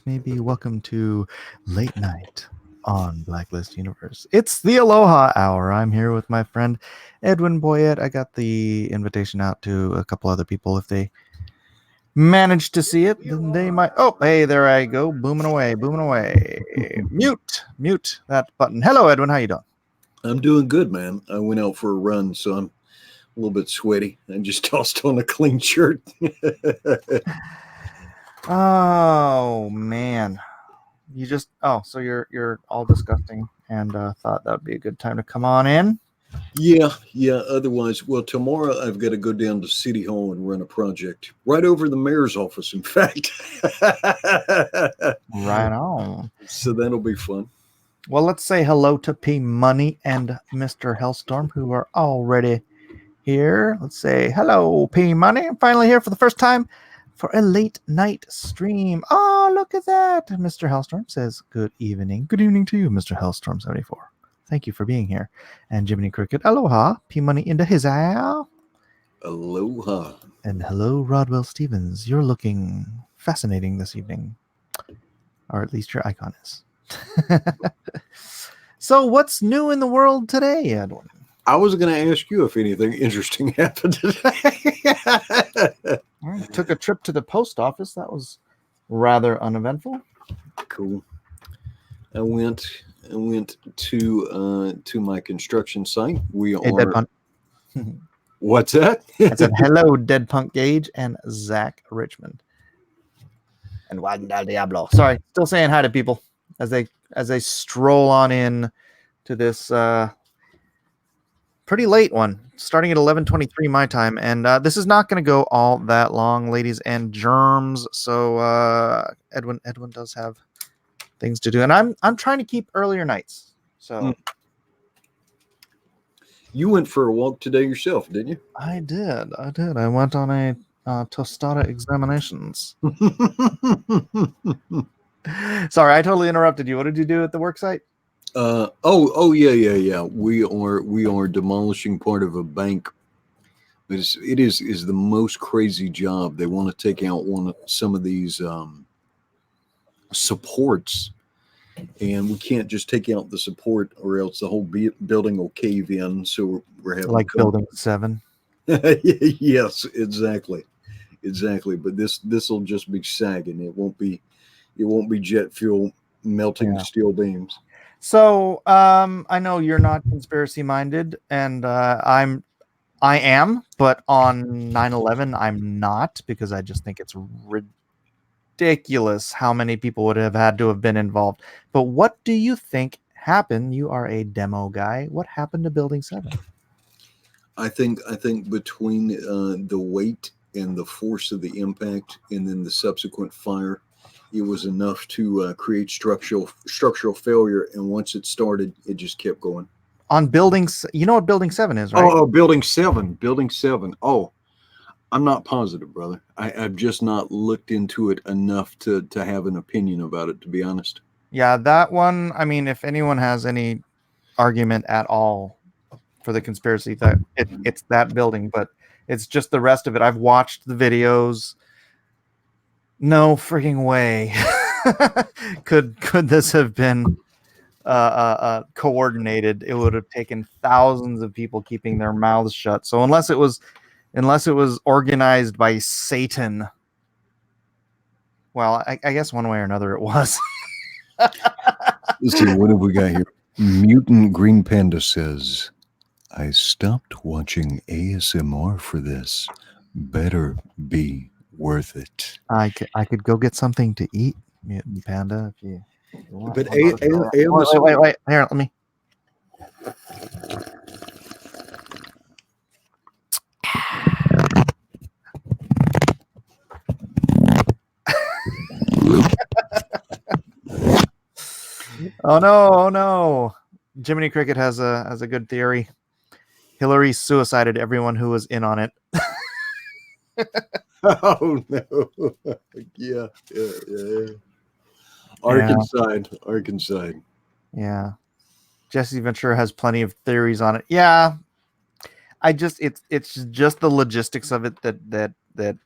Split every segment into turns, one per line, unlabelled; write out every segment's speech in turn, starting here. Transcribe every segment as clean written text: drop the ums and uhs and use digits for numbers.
may be, welcome to Late Night on Blacklist Universe. It's the Aloha Hour. I'm here with my friend Edwin Boyette. I got the invitation out to a couple other people. If they manage to see it, then they might. Oh, hey, there I go. Booming away, booming away. Mute that button. Hello, Edwin. How you doing?
I'm doing good, man. I went out for a run, so I'm a little bit sweaty. I just tossed on a clean shirt.
Oh man, so you're all disgusting, and thought that would be a good time to come on in.
Yeah. Otherwise, well, tomorrow I've got to go down to City Hall and run a project right over the mayor's office, in fact.
Right on.
So that'll be fun.
Well, let's say hello to P Money and Mr. Hellstorm, who are already here. Let's say hello, P Money. I'm finally here for the first time for a late night stream. Oh, look at that. Mr. Hellstorm says, good evening. Good evening to you, Mr. Hellstorm 74. Thank you for being here. And Jiminy Cricket, aloha. P Money into his owl.
Aloha.
And hello, Rodwell Stevens. You're looking fascinating this evening. Or at least your icon is. So what's new in the world today, Edwin?
I was going to ask you if anything interesting happened today.
I took a trip to the post office. That was rather uneventful.
Cool. I went to my construction site. We
Hey,
are.
Dead Punk.
What's that?
I said hello, Dead Punk Gage and Zach Richmond. And Juan del Diablo. Sorry, still saying hi to people as they stroll on in to this pretty late one, starting at 11:23 my time, and this is not going to go all that long, ladies and germs. So Edwin does have things to do, and I'm trying to keep earlier nights. So
you went for a walk today yourself, didn't you?
I did. I went on a tostada examinations. Sorry, I totally interrupted you. What did you do at the work site?
Yeah. We are demolishing part of a bank. It is the most crazy job. They want to take out some of these supports, and we can't just take out the support, or else the whole building will cave in. So we're having
like building 7.
Yes, exactly. But this will just be sagging. It won't be jet fuel melting the steel beams.
So I know you're not conspiracy minded, and I am, but on 9/11 I'm not, because I just think it's ridiculous how many people would have had to have been involved. But what do you think happened? You are a demo guy. What happened to Building 7?
I think between the weight and the force of the impact, and then the subsequent fire, it was enough to create structural failure. And once it started, it just kept going.
On buildings, you know what Building 7 is, right?
Oh, Building 7. Oh, I'm not positive, brother. I've just not looked into it enough to have an opinion about it, to be honest.
Yeah, that one. I mean, if anyone has any argument at all for the conspiracy, that it's that building, but it's just the rest of it. I've watched the videos. No freaking way could this have been coordinated. It would have taken thousands of people keeping their mouths shut. So unless it was organized by Satan, well, I guess one way or another it was.
Let's see, what have we got here? Mutant Green Panda says, I stopped watching ASMR for this. Better be worth it.
I could go get something to eat, Mutant Panda, if you want.
But
wait, here, let me. Oh no. Jiminy Cricket has a good theory. Hillary suicided everyone who was in on it.
Oh no. Yeah. Arkansas.
Yeah. Jesse Ventura has plenty of theories on it. Yeah. It's just the logistics of it that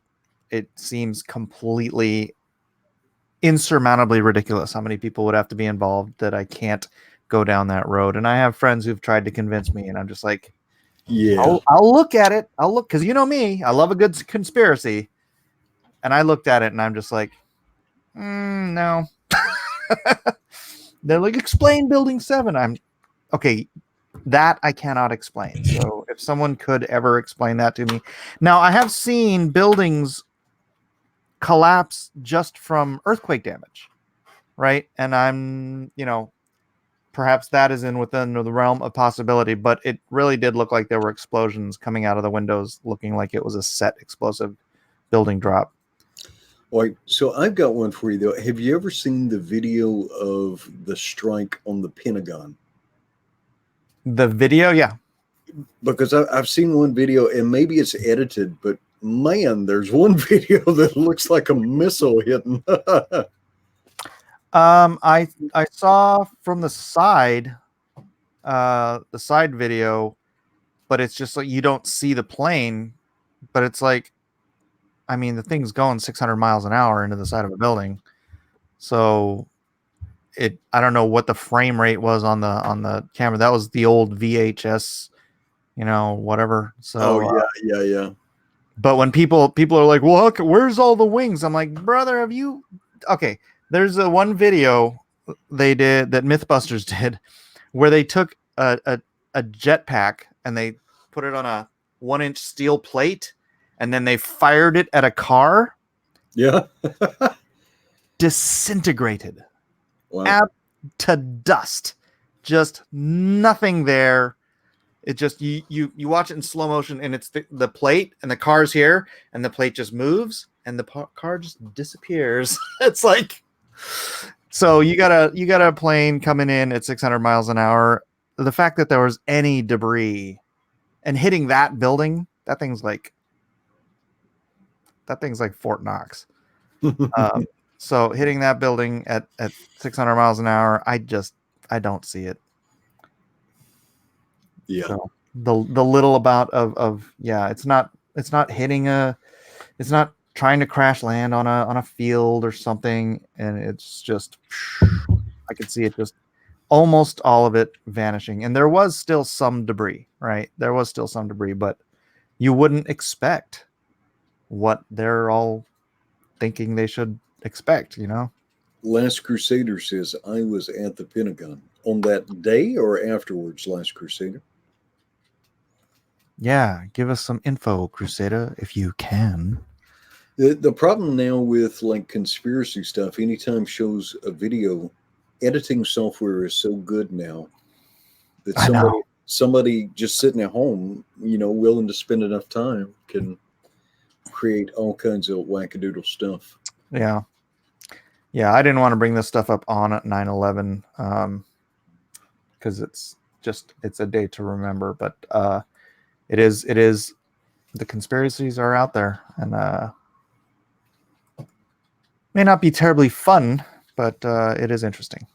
it seems completely insurmountably ridiculous how many people would have to be involved that I can't go down that road. And I have friends who've tried to convince me, and I'm just like,
Yeah.
I'll look at it. I'll look, because you know me, I love a good conspiracy. And I looked at it and I'm just like, no. They're like, explain building 7. I'm okay. That I cannot explain. So if someone could ever explain that to me. Now, I have seen buildings collapse just from earthquake damage, right? And I'm, perhaps that is within the realm of possibility, but it really did look like there were explosions coming out of the windows, looking like it was a set explosive building drop.
All right, so I've got one for you though. Have you ever seen the video of the strike on the Pentagon?
The video, yeah.
Because I've seen one video, and maybe it's edited, but man, there's one video that looks like a missile hitting.
I saw from the side video, but it's just like you don't see the plane, but it's like, I mean, the thing's going 600 miles an hour into the side of a building. So I don't know what the frame rate was on the camera. That was the old VHS, whatever. So
Oh yeah.
but when people are like, well, where's all the wings? I'm like, brother, have you? Okay, there's a one video they did that Mythbusters did where they took a jetpack and they put it on a 1-inch steel plate and then they fired it at a car.
Yeah.
Disintegrated.
Wow.
To dust. Just nothing there. It just you watch it in slow motion, and it's the plate, and the car's here, and the plate just moves, and the car just disappears. It's like, so you got a plane coming in at 600 miles an hour. The fact that there was any debris and hitting that building, that thing's like Fort Knox. So hitting that building at 600 miles an hour, I don't see it.
Yeah.
So the little amount of it's not hitting it's not trying to crash land on a field or something, and it's just, I could see it just almost all of it vanishing. And there was still some debris, right? There was still some debris, but you wouldn't expect what they're all thinking they should expect,
Last Crusader says I was at the Pentagon on that day or afterwards. Last Crusader.
Yeah, give us some info, Crusader, if you can.
The problem now with like conspiracy stuff, anytime shows a video, editing software is so good now that somebody just sitting at home, willing to spend enough time can create all kinds of wackadoodle stuff.
Yeah. Yeah, I didn't want to bring this stuff up on 9/11 because it's a day to remember, but it is the conspiracies are out there, and may not be terribly fun, but it is interesting.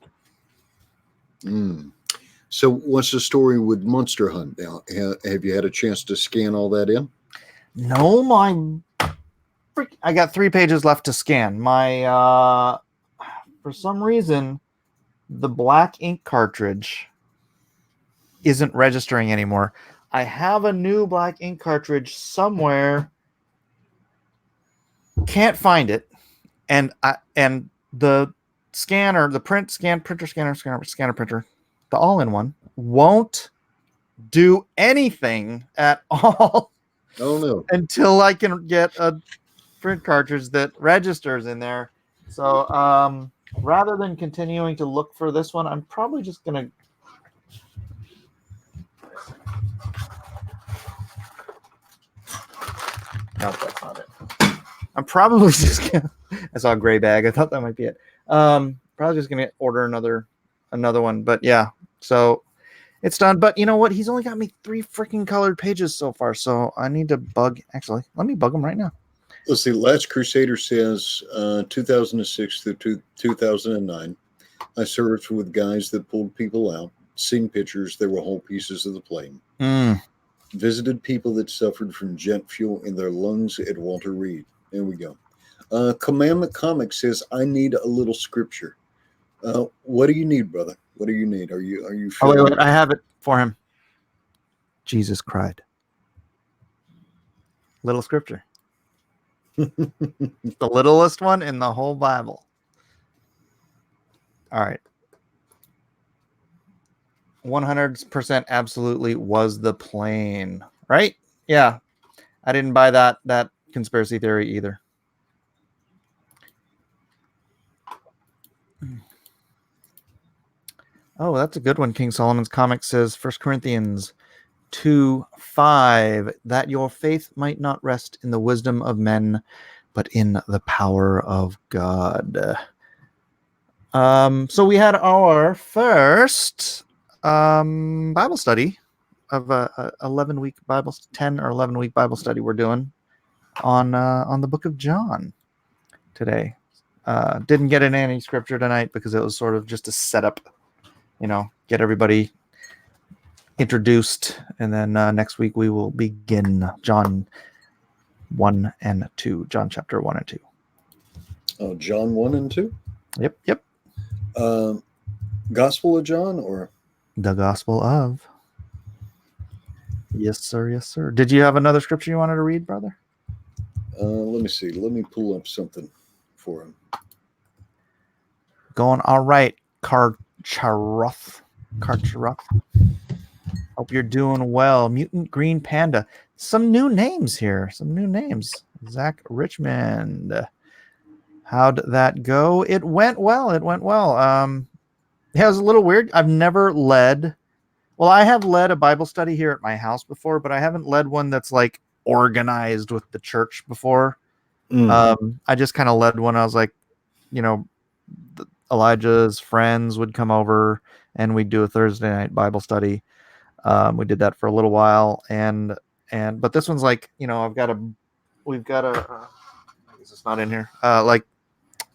So what's the story with Monster Hunt now? Have you had a chance to scan all that in?
No, I got 3 pages left to scan. My for some reason, the black ink cartridge isn't registering anymore. I have a new black ink cartridge somewhere. Can't find it. And the scanner, the scanner, printer, the all-in-one won't do anything at all.
Oh no.
Until I can get a print cartridge that registers in there. So rather than continuing to look for this one, I'm probably just gonna no, that's not it. I'm probably just gonna I saw a gray bag. I thought that might be it. Probably just gonna order another one. But yeah, so it's done. But you know what? He's only got me 3 freaking colored pages so far. So I need to actually, let me bug him right now.
Let's see. Last Crusader says 2006 through 2009. I served with guys that pulled people out, seen pictures. There were whole pieces of the plane. Visited people that suffered from jet fuel in their lungs at Walter Reed. There we go. Commandment Comic says, "I need a little scripture." What do you need, brother? What do you need? Are you
Oh,
feeling?
wait, I have it for him. Jesus cried. Little scripture. The littlest one in the whole Bible. All right. 100% absolutely was the plane, right? Yeah. I didn't buy that conspiracy theory either. Oh, that's a good one. King Solomon's comic says 1 Corinthians 2:5, that your faith might not rest in the wisdom of men, but in the power of God. So we had our first Bible study of a 11-week Bible, 10 or 11-week Bible study we're doing on the book of John today. Didn't get in any scripture tonight because it was sort of just a setup, get everybody introduced, and then next week we will begin John 1 and 2, John chapter 1 and 2.
Oh, John 1 and 2?
Yep.
Gospel of John or?
The Gospel of. Yes, sir. Did you have another scripture you wanted to read, brother?
Let me see. Let me pull up something for him.
Going all right, Karcharoth. Hope you're doing well. Mutant Green Panda. Some new names here. Zach Richmond. How'd that go? It went well. It was a little weird. I've never led. Well, I have led a Bible study here at my house before, but I haven't led one that's like organized with the church before. I just kind of led one. I was like, Elijah's friends would come over and we'd do a Thursday night Bible study. We did that for a little while, but this one's like, we've got a, I guess it's not in here, like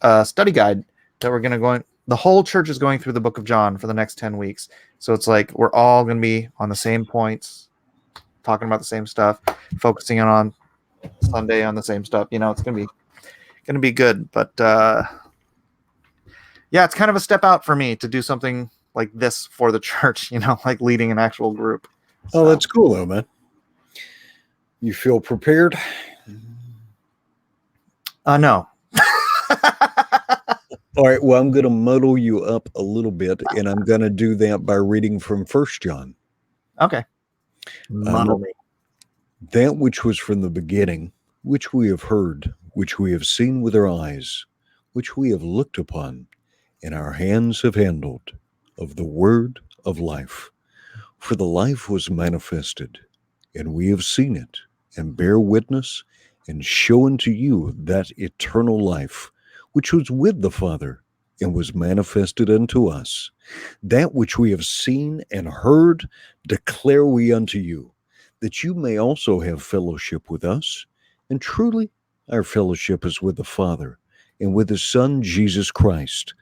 a study guide that we're going to go in. The whole church is going through the book of John for the next 10 weeks. So it's like, we're all going to be on the same points, talking about the same stuff, focusing on Sunday on the same stuff. It's going to be good, but, yeah, it's kind of a step out for me to do something like this for the church, like leading an actual group.
Oh, that's cool though, man. You feel prepared?
No.
All right, well, I'm going to muddle you up a little bit, and I'm going to do that by reading from 1 John.
Okay. Muddle me.
That which was from the beginning, which we have heard, which we have seen with our eyes, which we have looked upon, and our hands have handled, of the word of life. For the life was manifested, and we have seen it, and bear witness, and show unto you that eternal life, which was with the Father, and was manifested unto us. That which we have seen and heard declare we unto you, that you may also have fellowship with us. And truly our fellowship is with the Father, and with his Son Jesus Christ.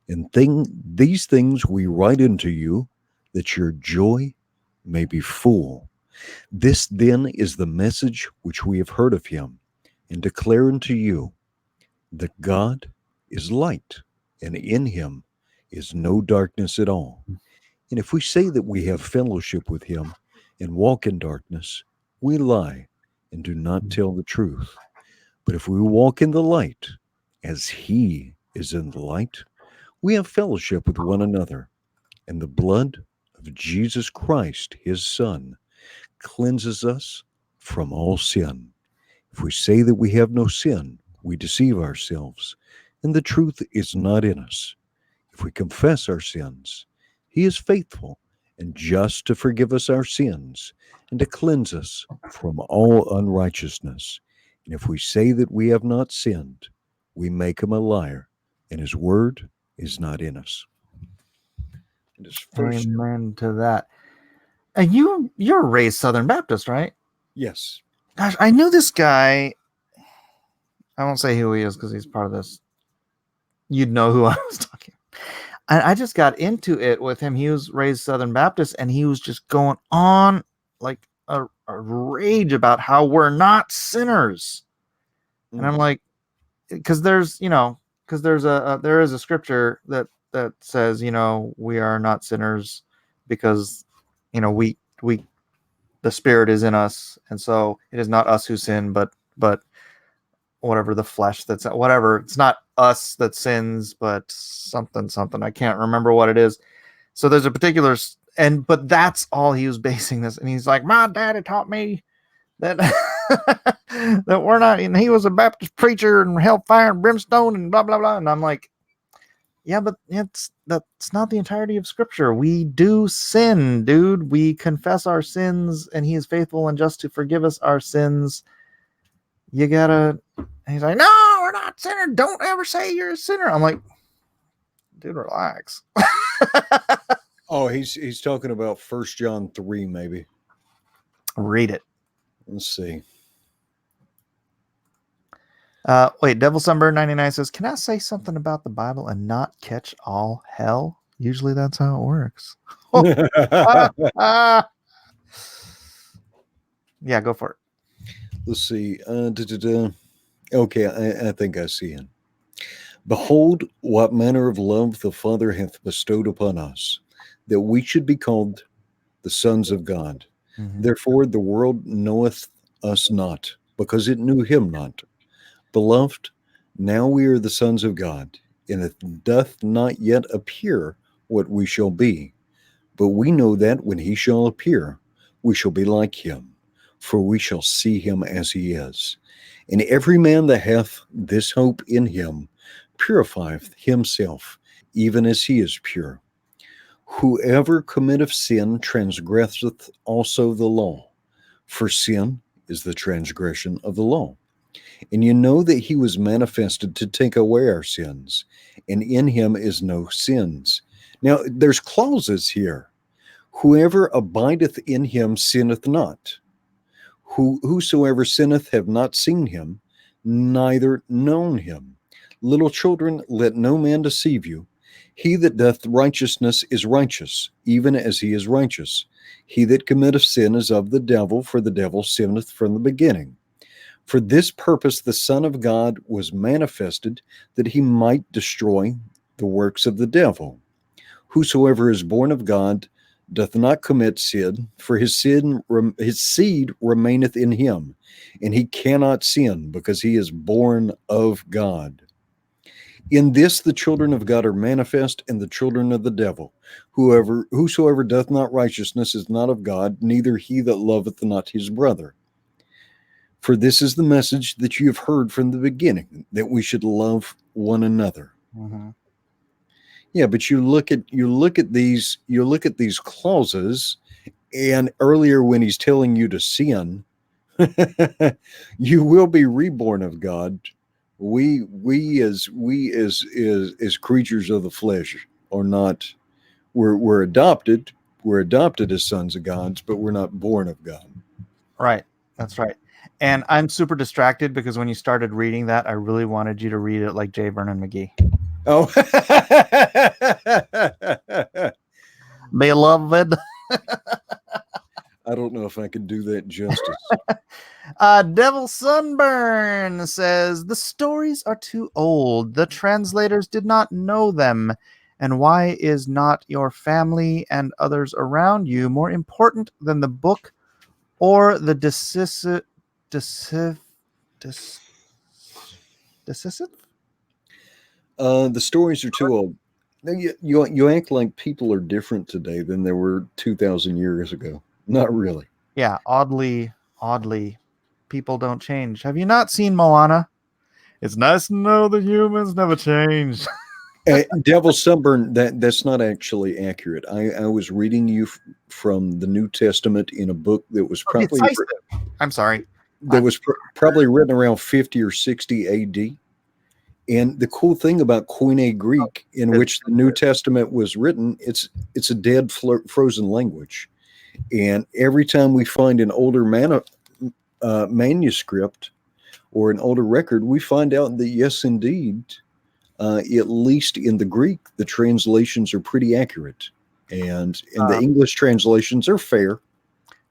And these things we write unto you, that your joy may be full. This then is the message which we have heard of him, and declare unto you, that God is light, and in him is no darkness at all. And if we say that we have fellowship with him and walk in darkness, we lie and do not tell the truth. But if we walk in the light, as he is in the light, we have fellowship with one another, and the blood of Jesus Christ, his Son, cleanses us from all sin. If we say that we have no sin, we deceive ourselves, and the truth is not in us. If we confess our sins, he is faithful and just to forgive us our sins and to cleanse us from all unrighteousness. And if we say that we have not sinned, we make him a liar, and his word is not in us.
Amen to that. And you're raised Southern Baptist, right?
Yes.
Gosh, I knew this guy. I won't say who he is because he's part of this. You'd know who I was talking. And I just got into it with him. He was raised Southern Baptist, and he was just going on like a rage about how we're not sinners. And I'm like, because there's there is a scripture that says, we are not sinners because we the Spirit is in us, and so it is not us who sin, but whatever the flesh that's whatever. It's not us that sins, but something. I can't remember what it is. So there's a particular but that's all he was basing this, and he's like, my daddy taught me that that we're not, and he was a Baptist preacher and hellfire and brimstone and blah blah blah, and I'm like, yeah, but that's not the entirety of Scripture. We do sin, dude. We confess our sins, and He is faithful and just to forgive us our sins. You gotta. And he's like, no, we're not sinners. Don't ever say you're a sinner. I'm like, dude, relax.
Oh, he's talking about 1 John 3, maybe.
Read it.
Let's see.
Wait, Devil Sunburn 99 says, can I say something about the Bible and not catch all hell? Usually that's how it works. Yeah, go for it.
Let's see. Okay, I think I see it. Behold, what manner of love the Father hath bestowed upon us, that we should be called the sons of God.
Mm-hmm.
Therefore the world knoweth us not, because it knew him not. Beloved, now we are the sons of God, and it doth not yet appear what we shall be. But we know that when he shall appear, we shall be like him, for we shall see him as he is. And every man that hath this hope in him purifieth himself, even as he is pure. Whoever committeth sin transgresseth also the law, for sin is the transgression of the law. And you know that he was manifested to take away our sins, and in him is no sins. Now, there's clauses here. Whoever abideth in him sinneth not. Whosoever sinneth have not seen him, neither known him. Little children, let no man deceive you. He that doth righteousness is righteous, even as he is righteous. He that committeth sin is of the devil, for the devil sinneth from the beginning. For this purpose the Son of God was manifested, that he might destroy the works of the devil. Whosoever is born of God doth not commit sin, for his seed remaineth in him, and he cannot sin, because he is born of God. In this the children of God are manifest, and the children of the devil. Whosoever doth not righteousness is not of God, neither he that loveth not his brother. For this is the message that you have heard from the beginning, that we should love one another.
Mm-hmm.
Yeah, but you look at these clauses, and earlier when he's telling you to sin, you will be reborn of God. We as creatures of the flesh are not. We're adopted. We're adopted as sons of God, but we're not born of God.
Right. That's right. And I'm super distracted because when you started reading that, I really wanted you to read it like J. Vernon McGee.
Oh,
Beloved.
I don't know if I could do that justice.
Devil Sunburn says the stories are too old. The translators did not know them. And why is not your family and others around you more important than the book or the decisive?
The stories are too old. You act like people are different today than they were 2,000 years ago. Not really.
Yeah, oddly, people don't change. Have you not seen Moana? It's nice to know the humans never change.
Devil Sunburn, that's not actually accurate. I was reading you from the New Testament in a book that was probably
I'm sorry.
That was probably written around 50 or 60 AD. And the cool thing about Koine Greek, in which the New Testament was written, it's a dead frozen language. And every time we find an older manuscript or an older record, we find out that yes, indeed, at least in the Greek, the translations are pretty accurate, and the English translations are fair.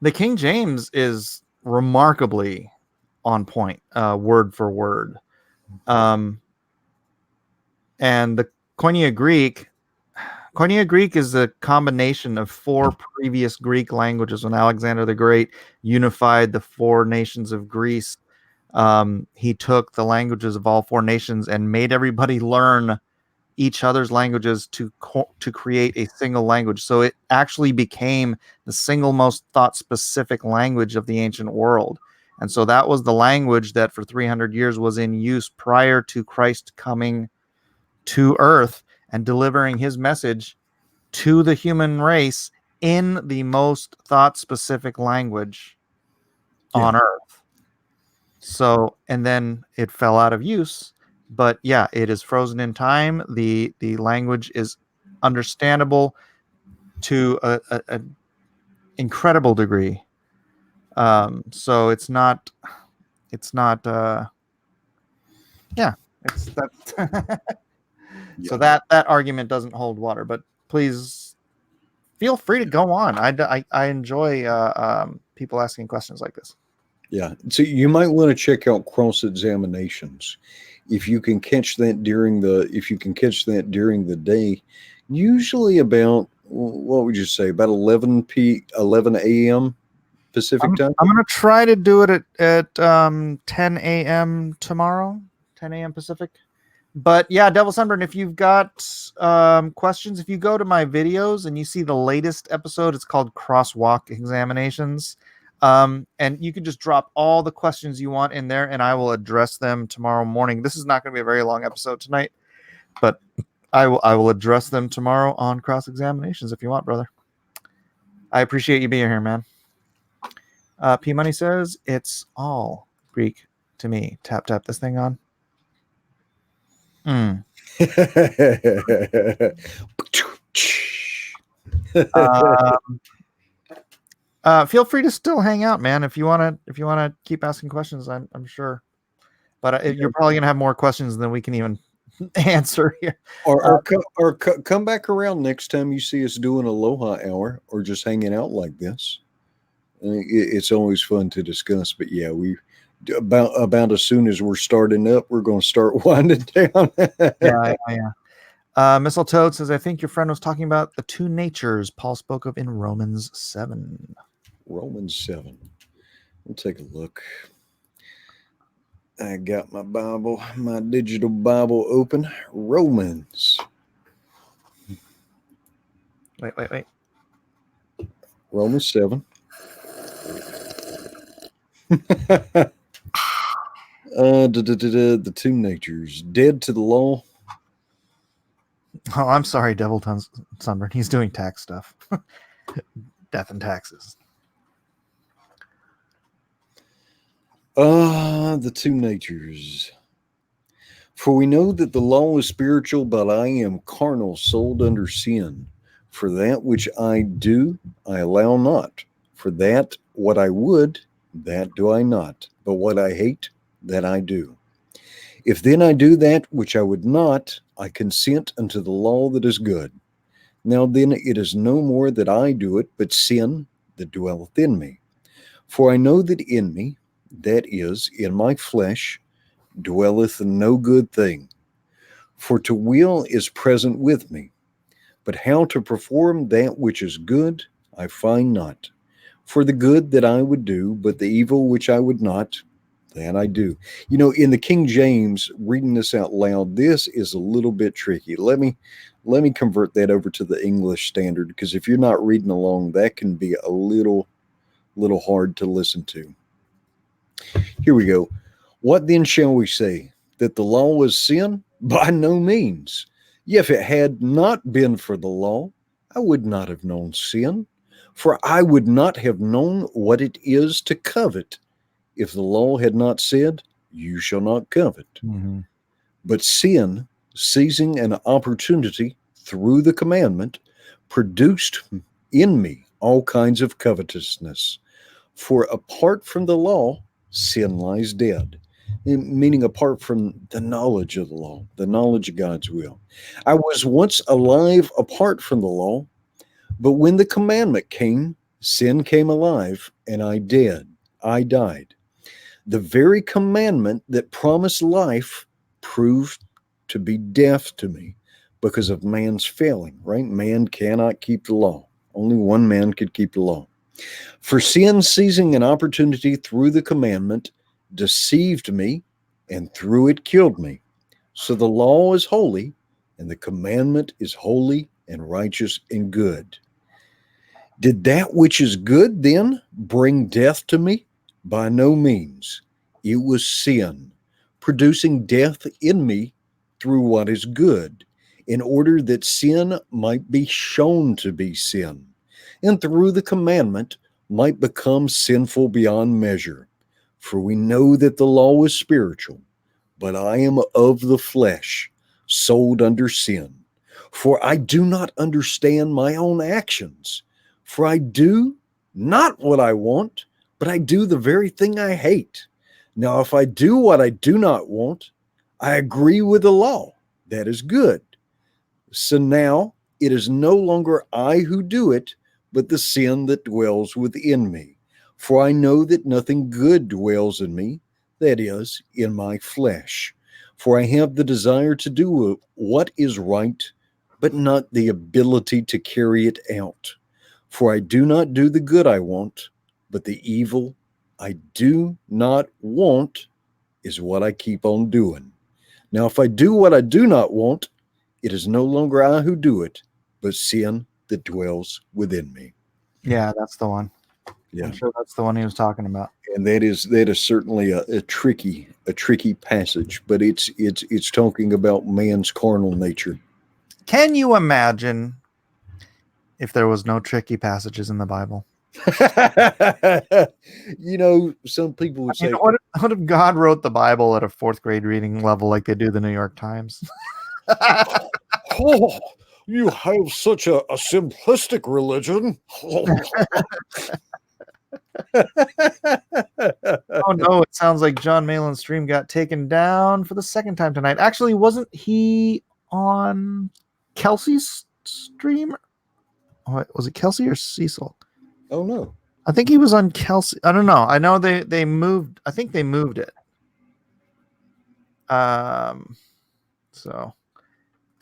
The King James is remarkably on point, word for word. And the Koine Greek is a combination of 4 previous Greek languages. When Alexander the Great unified the 4 nations of Greece, he took the languages of all 4 nations and made everybody learn each other's languages to create a single language. So it actually became the single most thought-specific language of the ancient world. And so that was the language that for 300 years was in use prior to Christ coming to Earth and delivering his message to the human race in the most thought-specific language on Earth. So, and then it fell out of use. But yeah, it is frozen in time. The language is understandable to a incredible degree. So it's not yeah, it's that. So that argument doesn't hold water. But please feel free to go on. I enjoy people asking questions like this.
Yeah. So you might want to check out cross examinations. If you can catch that during the day, usually about, what would you say, about 11 a.m. Pacific time?
I'm going to try to do it at 10 a.m. tomorrow, 10 a.m. Pacific. But yeah, Devil Sunburn, if you've got questions, if you go to my videos and you see the latest episode, it's called Crosswalk Examinations. And you can just drop all the questions you want in there and I will address them tomorrow morning. This is not going to be a very long episode tonight, but I will address them tomorrow on Cross Examinations if you want, brother. I appreciate you being here, man. P Money says it's all Greek to me. Tap this thing on. Feel free to still hang out, man. If you wanna keep asking questions, I'm sure. But you're probably gonna have more questions than we can even answer here.
Or come back around next time you see us doing Aloha Hour or just hanging out like this. It's always fun to discuss. But yeah, we about as soon as we're starting up, we're going to start winding down.
Yeah. Mistletoe says, I think your friend was talking about the 2 natures Paul spoke of in Romans 7.
Romans 7. We'll take a look. I got my Bible, my digital Bible open. Romans.
Wait.
Romans 7. The 2 natures. Dead to the law.
Oh, I'm sorry, Devil Sunburn. He's doing tax stuff. Death and taxes.
The 2 natures. For we know that the law is spiritual, but I am carnal, sold under sin. For that which I do, I allow not. For that what I would, that do I not. But what I hate, that I do. If then I do that which I would not, I consent unto the law that is good. Now then it is no more that I do it, but sin that dwelleth in me. For I know that in me, that is, in my flesh, dwelleth no good thing. For to will is present with me, but how to perform that which is good, I find not. For the good that I would do, but the evil which I would not, that I do. You know, in the King James, reading this out loud, this is a little bit tricky. Let me convert that over to the English Standard, because if you're not reading along, that can be a little hard to listen to. Here we go. What then shall we say? That the law was sin? By no means. Yet if it had not been for the law, I would not have known sin, for I would not have known what it is to covet, if the law had not said, you shall not covet.
Mm-hmm.
But sin, seizing an opportunity through the commandment, produced in me all kinds of covetousness. For apart from the law, sin lies dead. Meaning apart from the knowledge of the law, the knowledge of God's will. I was once alive apart from the law, but when the commandment came, sin came alive, and I died. The very commandment that promised life proved to be death to me because of man's failing, right? Man cannot keep the law. Only one man could keep the law. For sin, seizing an opportunity through the commandment, deceived me, and through it killed me. So the law is holy, and the commandment is holy and righteous and good. Did that which is good then bring death to me? By no means. It was sin, producing death in me through what is good, in order that sin might be shown to be sin, and through the commandment might become sinful beyond measure. For we know that the law is spiritual, but I am of the flesh, sold under sin. For I do not understand my own actions. For I do not what I want, but I do the very thing I hate. Now, if I do what I do not want, I agree with the law. That is good. So now it is no longer I who do it, but the sin that dwells within me. For I know that nothing good dwells in me, that is, in my flesh. For I have the desire to do what is right, but not the ability to carry it out. For I do not do the good I want, but the evil I do not want is what I keep on doing. Now, if I do what I do not want, it is no longer I who do it, but sin that dwells within me.
Yeah, that's the one.
Yeah,
I'm sure that's the one he was talking about.
and that is certainly a tricky passage, but it's talking about man's carnal nature.
Can you imagine if there was no tricky passages in the Bible?
You know, some people would say,
what if God wrote the Bible at a fourth grade reading level like they do the New York Times?
"Oh, you have such a simplistic religion."
Oh no, it sounds like John Malin's stream got taken down for the second time tonight. Actually, wasn't he on Kelsey's stream? Was it Kelsey or Cecil?
Oh no.
I think he was on Kelsey. I don't know. I know they moved. I think they moved it. So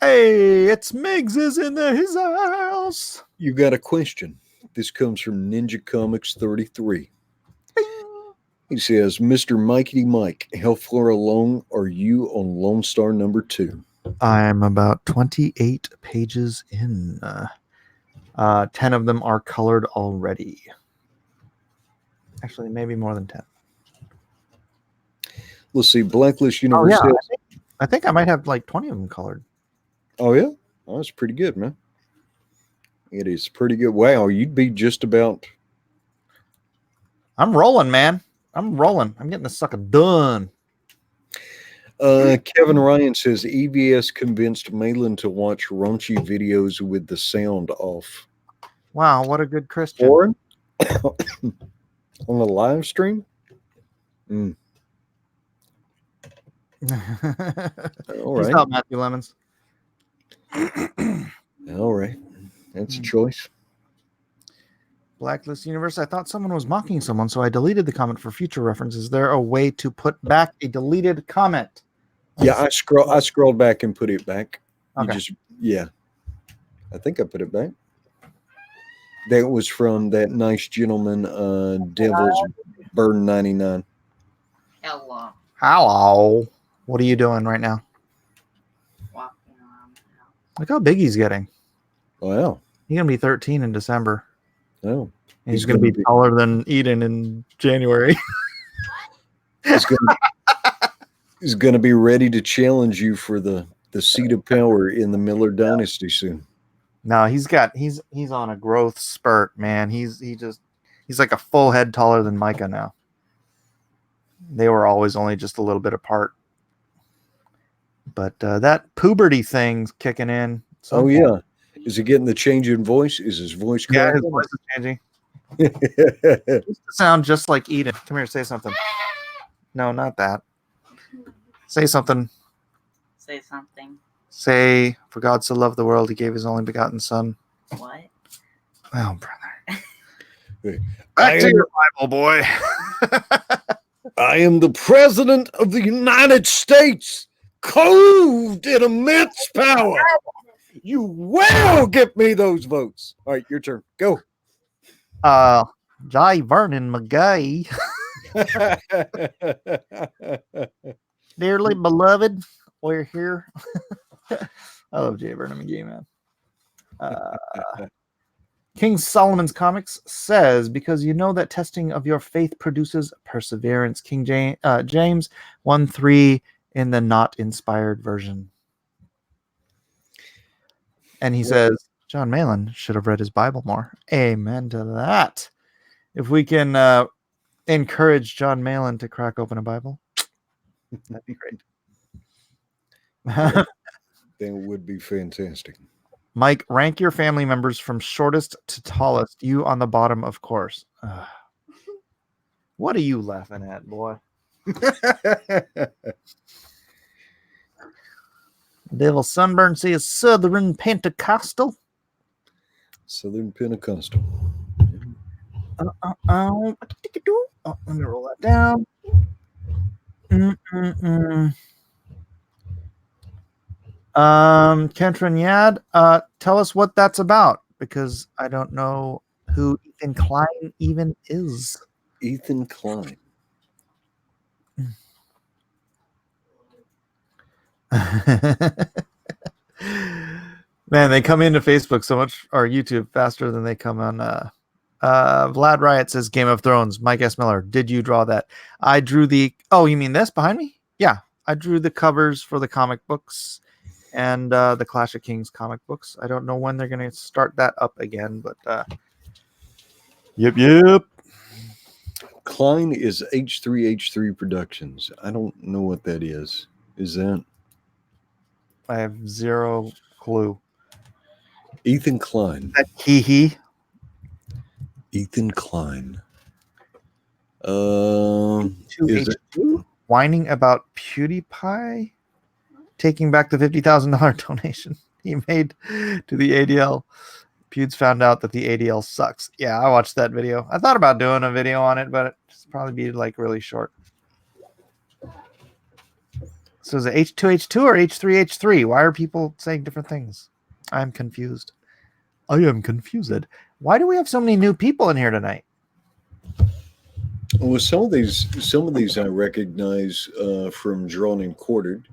hey, it's Miggs is in his house.
You got a question. This comes from Ninja Comics 33. He says, Mr. Mikey Mike, how far along are you on Lone Star number 2?
I'm about 28 pages in. 10 of them are colored already. Actually, maybe more than 10.
Let's see. Blacklist Universe.
Oh, yeah. I think I might have like 20 of them colored.
Oh, yeah? Oh, that's pretty good, man. It is pretty good. Wow, you'd be just about...
I'm rolling, man. I'm rolling. I'm getting this sucker done.
Kevin Ryan says EBS convinced Malin to watch raunchy videos with the sound off.
Wow, what a good Christian.
Warren? On the live stream? Mm. All right.
Stop, Matthew Lemons.
All right. That's a choice.
Blacklist Universe. I thought someone was mocking someone, so I deleted the comment for future reference. Is there a way to put back a deleted comment?
Yeah, I scrolled back and put it back.
Okay.
I think I put it back. That was from that nice gentleman, Devil's Burn 99.
Hello. What are you doing right now?
Walking around the house.
Look how big he's getting.
Wow.
He's going to be 13 in December.
Oh.
And he's going to be taller than Eden in January.
He's going to be ready to challenge you for the seat of power in the Miller dynasty soon.
No, he's on a growth spurt, man. He's like a full head taller than Micah now. They were always only just a little bit apart. But that puberty thing's kicking in.
Oh, yeah. Is he getting the change in voice? Is his voice cracking?
Yeah, his voice is changing. He used to sound just like Eden. Come here, say something. No, not that. Say something.
Say something.
Say, for God so loved the world, he gave his only begotten son.
What?
Oh, brother.
Back
to your Bible, boy.
I am the president of the United States. clothed in immense power. You will get me those votes. All right, your turn. Go.
Jai Vernon McGee, dearly beloved, we're here. I love Jay Vernon McGee, man. King Solomon's Comics says, because you know that testing of your faith produces perseverance. King James 1:3 in the not inspired version. And he says, John Malin should have read his Bible more. Amen to that. If we can encourage John Malin to crack open a Bible, that'd be great.
That would be fantastic.
Mike, rank your family members from shortest to tallest. You on the bottom, of course. What are you laughing at, boy? Devil Sunburn says Southern Pentecostal.
Southern Pentecostal.
Oh, let me roll that down. Kentron Yad, tell us what that's about, because I don't know who Ethan Klein even is.
Ethan Klein.
Man, they come into Facebook so much, or YouTube, faster than they come on. Vlad Riot says Game of Thrones. Mike S. Miller, did you draw that? I drew the. Oh, you mean this behind me? Yeah, I drew the covers for the comic books and the Clash of Kings comic books. I don't know when they're going to start that up again, but yep.
Klein is H3H3 Productions. I don't know what that is. Is that?
I have zero clue.
Ethan Klein.
That he.
Ethan Klein.
Is it whining about PewDiePie taking back the $50,000 donation he made to the ADL? Pewds found out that the ADL sucks. Yeah, I watched that video. I thought about doing a video on it, but it's probably be like really short. So is it H2H2 or H3H3? Why are people saying different things? I'm confused. I am confused. Why do we have so many new people in here tonight?
Well, some of these I recognize from Drawn and Quartered.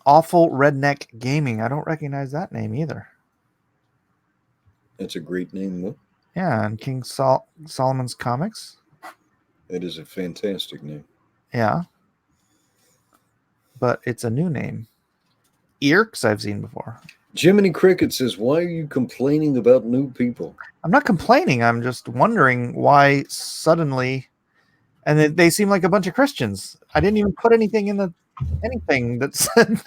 Awful Redneck Gaming. I don't recognize that name either.
That's a great name, though.
Yeah, and King Solomon's Comics.
That is a fantastic name.
Yeah. But it's a new name. Earks I've seen before.
Jiminy Cricket says, why are you complaining about new people?
I'm not complaining. I'm just wondering why suddenly... And they seem like a bunch of Christians. I didn't even put anything in anything that said...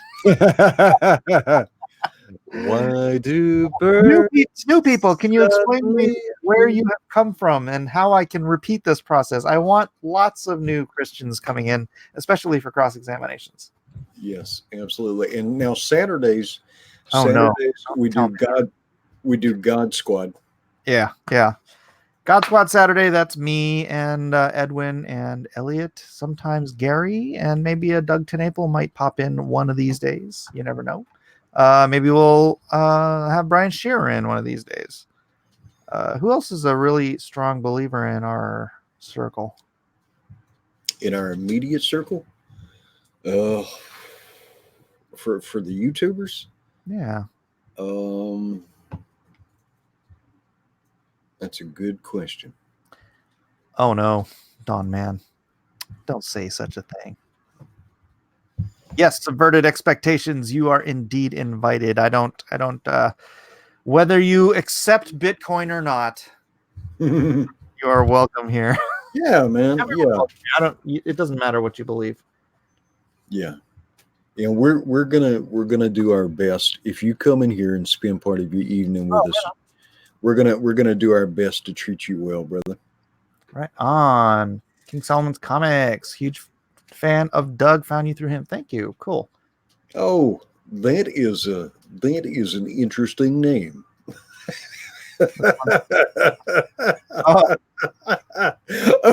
Why do birds...
New people, can you explain to me where you have come from and how I can repeat this process? I want lots of new Christians coming in, especially for cross-examinations.
Yes, absolutely. And now Saturdays we do God Squad.
Yeah. God Squad Saturday, that's me and Edwin and Elliot, sometimes Gary, and maybe a Doug Tenaple might pop in one of these days. You never know. Maybe we'll have Brian Shearer in one of these days. Who else is a really strong believer in our circle?
In our immediate circle? For the YouTubers?
Yeah.
That's a good question.
Oh no, Don Man. Don't say such a thing. Yes, subverted expectations. You are indeed invited. I don't whether you accept Bitcoin or not, you are welcome here.
Yeah, man. Yeah.
It doesn't matter what you believe.
Yeah. And we're gonna do our best. If you come in here and spend part of your evening with us, we're gonna do our best to treat you well, brother.
Right on. King Solomon's Comics. Huge fan of Doug. Found you through him. Thank you. Cool.
Oh, that is an interesting name.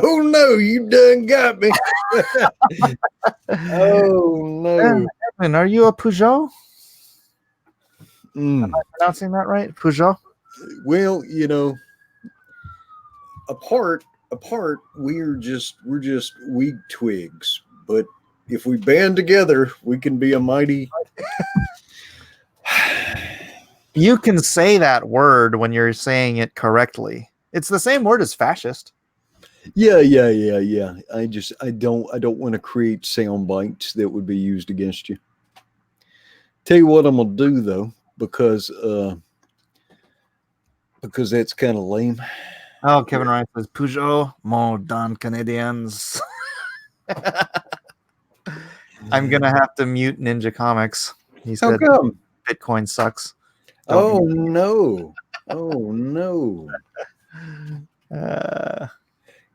Oh no, you done got me. Oh no.
Edwin, are you a Peugeot?
Mm.
Am I pronouncing that right? Peugeot?
Well, apart, we're just weed twigs. But if we band together, we can be a mighty.
You can say that word when you're saying it correctly. It's the same word as fascist.
Yeah. I don't want to create sound bites that would be used against you. Tell you what I'm gonna do though, because that's kind of lame.
Oh, Kevin Ryan says Peugeot, more than Canadians. I'm gonna have to mute Ninja Comics. He
How
said
come?
Bitcoin sucks. Don't
Oh no. Oh no.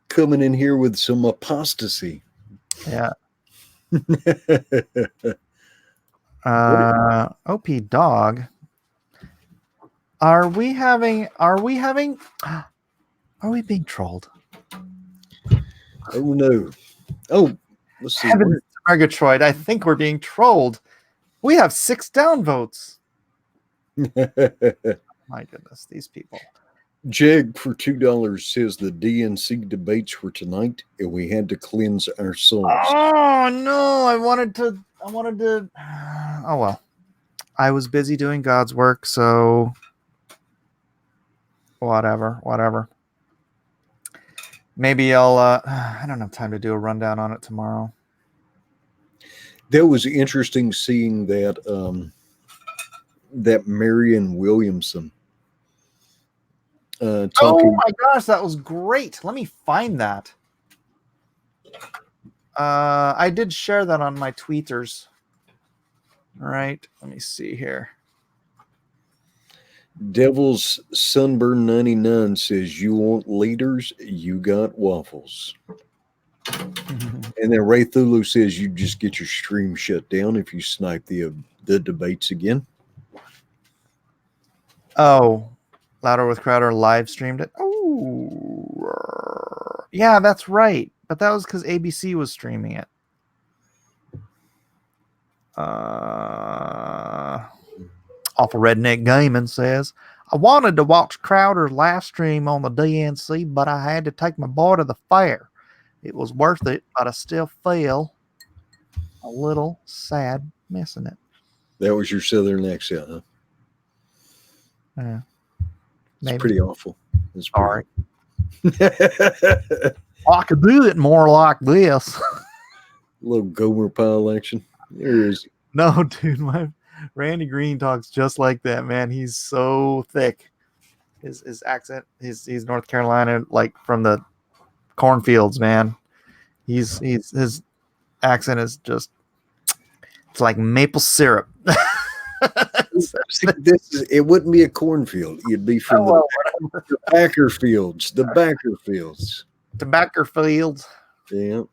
Coming in here with some apostasy.
Yeah. OP Dog. Are we being trolled?
Oh no. Oh, let's see.
Heavens, Murgatroyd, I think we're being trolled. We have 6 downvotes. My goodness, these people.
Jeg for $2 says the DNC debates were tonight, and we had to cleanse our souls.
Oh no, I wanted to. Oh well, I was busy doing God's work, so whatever. Maybe I'll. I don't have time to do a rundown on it tomorrow.
That was interesting seeing that that Marion Williamson.
Oh my gosh, that was great. Let me find that. I did share that on my tweeters. All right, let me see here.
Devil's Sunburn 99 says, "You want leaders, you got waffles." And then Ray Thulu says, "You just get your stream shut down if you snipe the debates again."
Oh, Louder with Crowder live streamed it. Oh, yeah, that's right. But that was because ABC was streaming it. Awful Redneck Gaming says, I wanted to watch Crowder's live stream on the DNC, but I had to take my boy to the fair. It was worth it, but I still feel a little sad missing it.
That was your southern accent, huh?
Yeah.
It's pretty awful. It's
sorry. I could do it more like this.
Little Gomer Pyle action. There is.
No, dude, my Randy Green talks just like that, man. He's so thick. His accent, he's North Carolina, like from the cornfields, man. He's his accent is just, it's like maple syrup.
It wouldn't be a cornfield. You'd be from the Backer fields. The Backer fields.
Tobacco fields.
Yeah.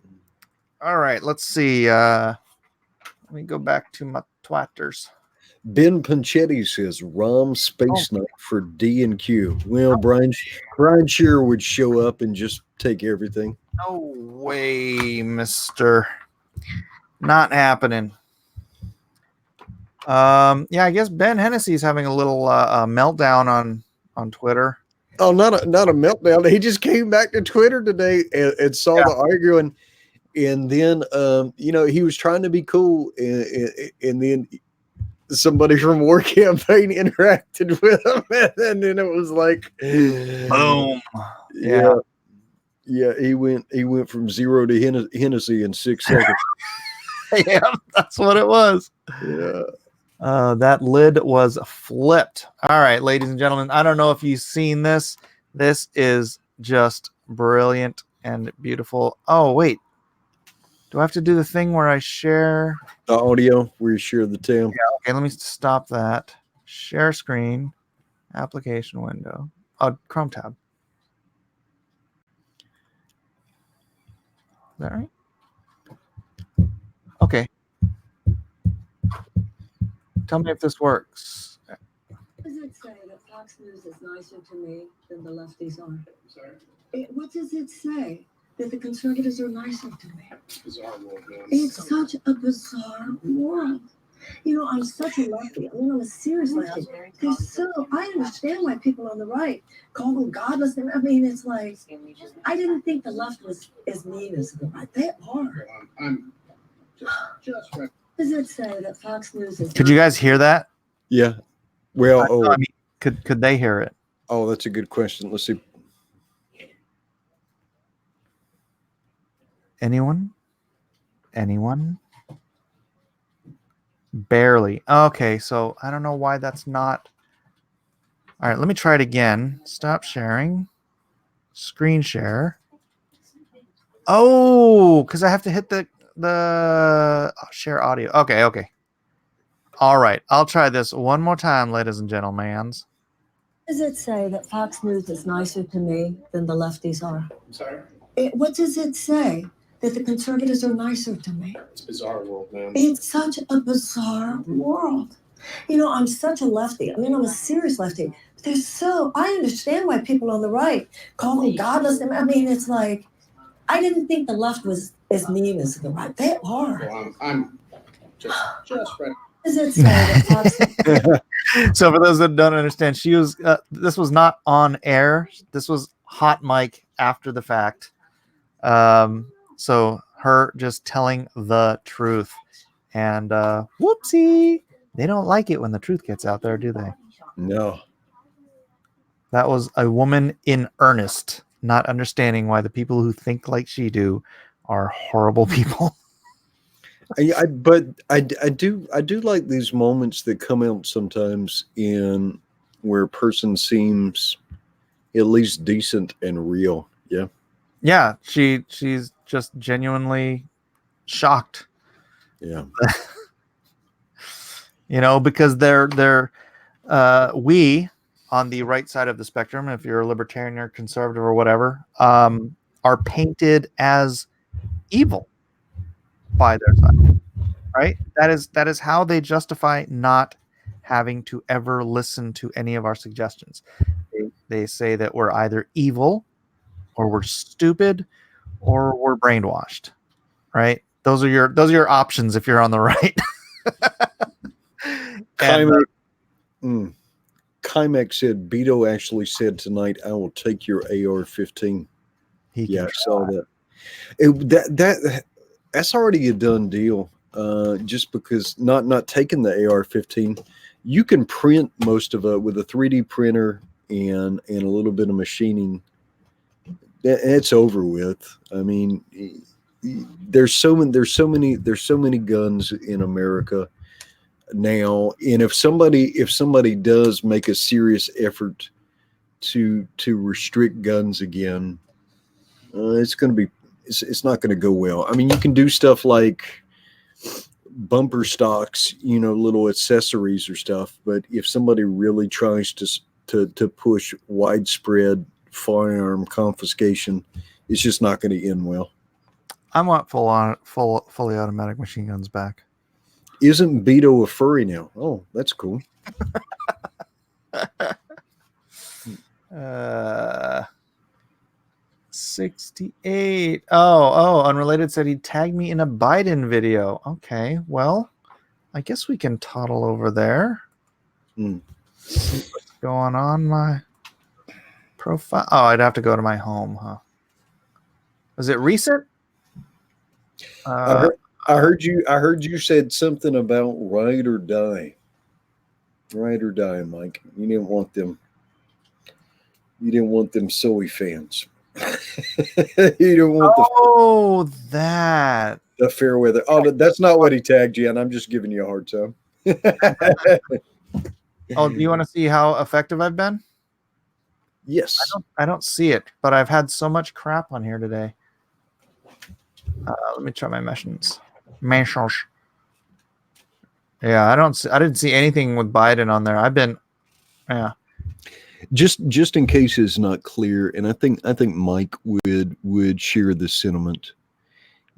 All right, let's see. Let me go back to my twatters.
Ben Panchetti says Rom Space Knight for D and Q. Well, Brian Shearer would show up and just take everything.
No way, mister. Not happening. Yeah, I guess Ben Hennessy's having a little meltdown on Twitter.
Oh, not a meltdown. He just came back to Twitter today and saw the arguing, and then he was trying to be cool, and then somebody from War Campaign interacted with him, and then it was like,
boom.
Yeah. He went from 0 to Hennessy in 6 seconds.
Yeah, that's what it was.
Yeah.
That lid was flipped. All right, ladies and gentlemen, I don't know if you've seen this. This is just brilliant and beautiful. Oh, wait. Do I have to do the thing where I share
the audio where you share the tail?
Yeah, okay, let me stop that. Share screen, application window. Oh, Chrome tab. Is that right? Okay. Tell me if this works.
Does it say that Fox News is nicer to me than the lefties are? Sorry? What does it say? that the conservatives are nicer to me.
It's a bizarre world, man.
It's such a bizarre world. You know, I'm such a lefty. I mean, I'm a serious lefty. They're so, I understand why people on the right call them godless. I mean, it's like, I didn't think the left was as mean as the right. They are.
I'm just right.
Does it say that Fox News is...
Could you guys hear that?
Yeah. Well,
I mean, could they hear it?
oh, that's a good question. Let's see.
Anyone? Anyone? Barely. Okay, so I don't know why that's not. All right, let me try it again. Stop sharing. Screen share. Oh, because I have to hit the share audio. Okay. All right, I'll try this one more time, ladies and gentlemen.
Does it say that Fox News is nicer to me than the lefties are?
I'm sorry.
What does it say? That the conservatives are nicer to me.
It's a bizarre world, man.
It's such a bizarre world. You know, I'm such a lefty. I mean, I'm a serious lefty. They're so, I understand why people on the right call them godless. I mean, it's like, I didn't think the left was as mean as the right. They are.
Well, I'm just right.
Does it say that Fox
So for those that don't understand, she was. This was not on air. This was hot mic after the fact. So her just telling the truth, and whoopsie, they don't like it when the truth gets out there, do they?
No.
That was a woman in earnest, not understanding why the people who think like she do are horrible people.
But I do like these moments that come out sometimes in where a person seems at least decent and real. Yeah.
Yeah, she's just genuinely shocked.
Yeah.
You know, because they're we on the right side of the spectrum, if you're a libertarian or conservative or whatever, are painted as evil by their side. Right? That is how they justify not having to ever listen to any of our suggestions. They say that we're either evil or we're stupid or we're brainwashed. Right? Those are your options if you're on the right.
Kymek said Beto actually said tonight, I will take your AR-15. Yeah, I saw that. That's already a done deal. Just because not taking the AR-15, you can print most of it with a 3D printer and a little bit of machining. It's over with. I mean, there's so many guns in America now, and if somebody does make a serious effort to restrict guns again, it's not going to go well. I mean, you can do stuff like bumper stocks, little accessories or stuff, but if somebody really tries to push widespread firearm confiscation, it's just not going to end well.
I want fully automatic machine guns back.
Isn't Beto a furry now? Oh, that's cool.
68. Oh, Unrelated said he'd tag me in a Biden video. Okay, well, I guess we can toddle over there. See what's going on my profile. Oh, I'd have to go to my home, huh? Was it recent?
I heard you said something about ride or die. Ride or die, Mike. You didn't want them Zoe fans. You don't want
that
the fair weather. Oh, that's not what he tagged you, and I'm just giving you a hard time.
Oh, do you want to see how effective I've been?
Yes.
I don't see it, but I've had so much crap on here today. Let me try my mentions. Yeah, I didn't see anything with Biden on there.
Just in case it's not clear, and I think Mike would share this sentiment.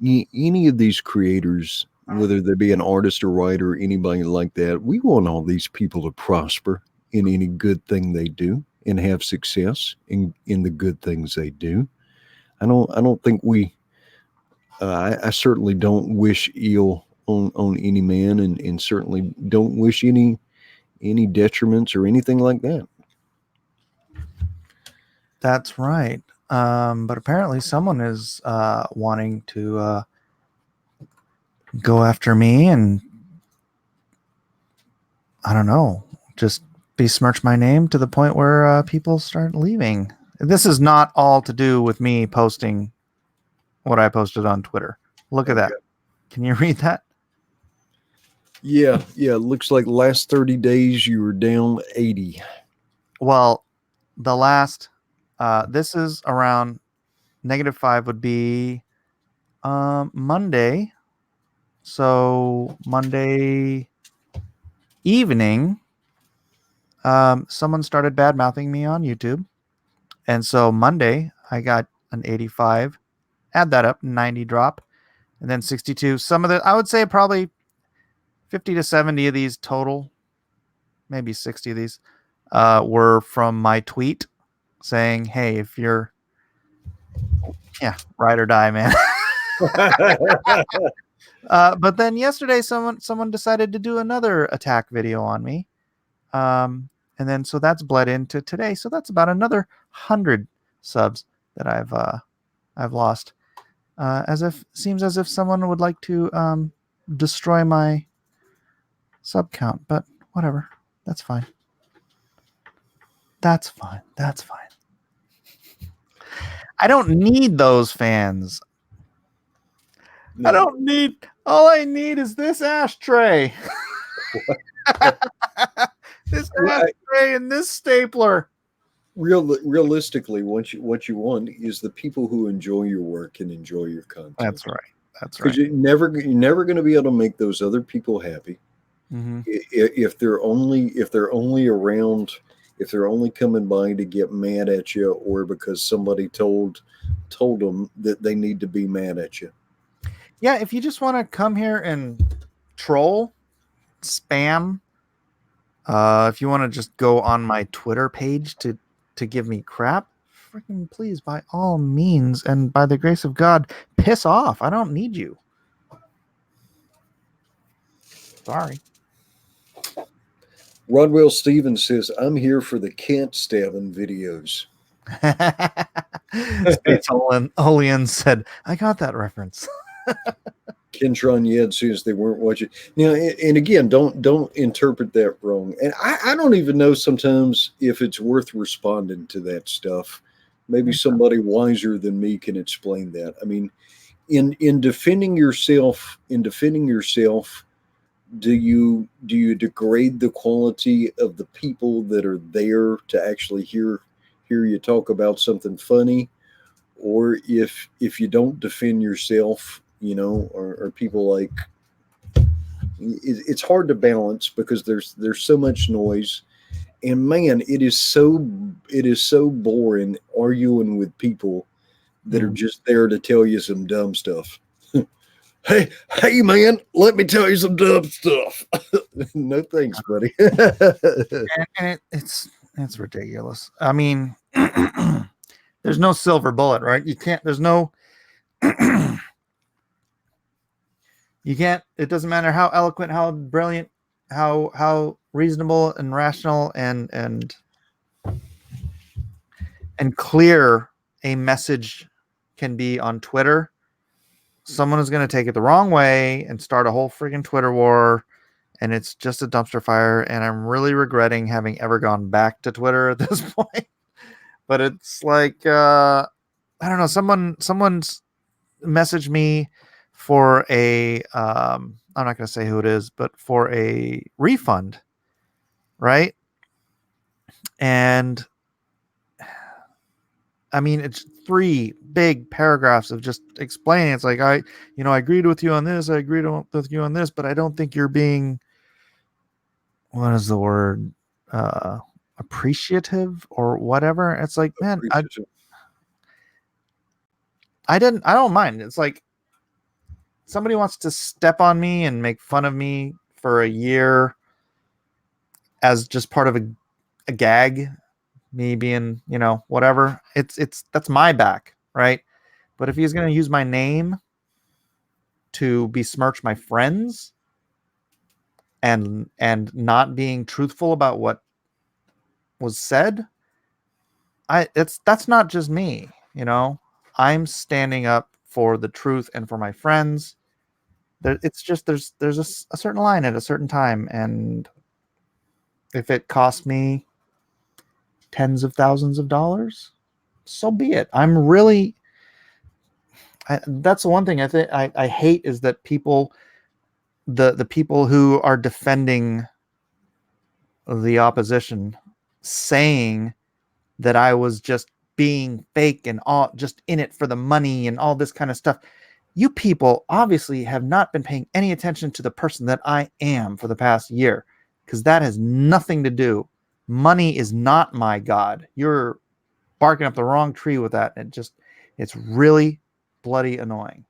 Any of these creators, whether they be an artist or writer or anybody like that, we want all these people to prosper in any good thing they do and have success in the good things they do. don't think we. I certainly don't wish ill on any man, and certainly don't wish any detriments or anything like that.
That's right. But apparently someone is wanting to go after me and I don't know, just besmirch my name to the point where people start leaving. This is not all to do with me posting what I posted on Twitter. Look at that.
Okay.
Can you read that?
Yeah. It looks like last 30 days you were down 80.
Well, the last, this is around -5 would be Monday. So Monday evening, someone started bad mouthing me on YouTube. And so Monday, I got an 85. Add that up, 90 drop, and then 62. Some of the, I would say probably 50 to 70 of these total, maybe 60 of these, were from my tweet saying, hey, if you're, ride or die, man. But then yesterday, someone decided to do another attack video on me. And then so that's bled into today. So that's about another 100 subs that I've lost. Seems as if someone would like to destroy my sub count, but whatever. That's fine. That's fine. I don't need those fans.
No.
I don't need. All I need is this ashtray. This ashtray and this stapler.
Realistically, what you want is the people who enjoy your work and enjoy your content.
That's right.
Because you're never going to be able to make those other people happy.
Mm-hmm.
If they're only around, if they're only coming by to get mad at you, or because somebody told them that they need to be mad at you.
Yeah, if you just want to come here and troll, spam, if you want to just go on my Twitter page to give me crap, freaking please, by all means, and by the grace of God, piss off. I don't need you. Sorry.
Rodwell Stevens says, I'm here for the Kent stabbing videos.
Space Olean said, I got that reference.
Kentron Yed says they weren't watching. Now, and again, don't interpret that wrong. And I don't even know sometimes if it's worth responding to that stuff. Maybe somebody wiser than me can explain that. I mean, in defending yourself, do you degrade the quality of the people that are there to actually hear you talk about something funny? Or if you don't defend yourself, or people like, it's hard to balance because there's so much noise, and man, it is so boring arguing with people that are just there to tell you some dumb stuff. Hey man, let me tell you some dumb stuff. No thanks, buddy.
and it's ridiculous. I mean, there's no silver bullet, right? You can't. There's no. You can't. It doesn't matter how eloquent, how brilliant, how reasonable and rational and clear a message can be on Twitter. Someone is going to take it the wrong way and start a whole freaking Twitter war, and it's just a dumpster fire. And I'm really regretting having ever gone back to Twitter at this point. But it's like I don't know. Someone's messaged me for a I'm not going to say who it is, but for a refund, right? And I mean, it's 3 big paragraphs of just explaining. It's like, I agreed with you on this. I agreed with you on this, but I don't think you're being, what is the word? Appreciative or whatever. It's like, man, I don't mind. It's like somebody wants to step on me and make fun of me for a year as just part of a gag, me being, whatever. It's that's my back, right? But if he's going to use my name to besmirch my friends and not being truthful about what was said, that's not just me, you know. I'm standing up for the truth and for my friends. It's just there's a certain line at a certain time, and if it costs me tens of thousands of dollars, so be it. That's the one thing I hate is that people, the people who are defending the opposition, saying that I was just being fake and all just in it for the money and all this kind of stuff. You people obviously have not been paying any attention to the person that I am for the past year, because that has nothing to do. Money is not my God. You're barking up the wrong tree with that. It's really bloody annoying.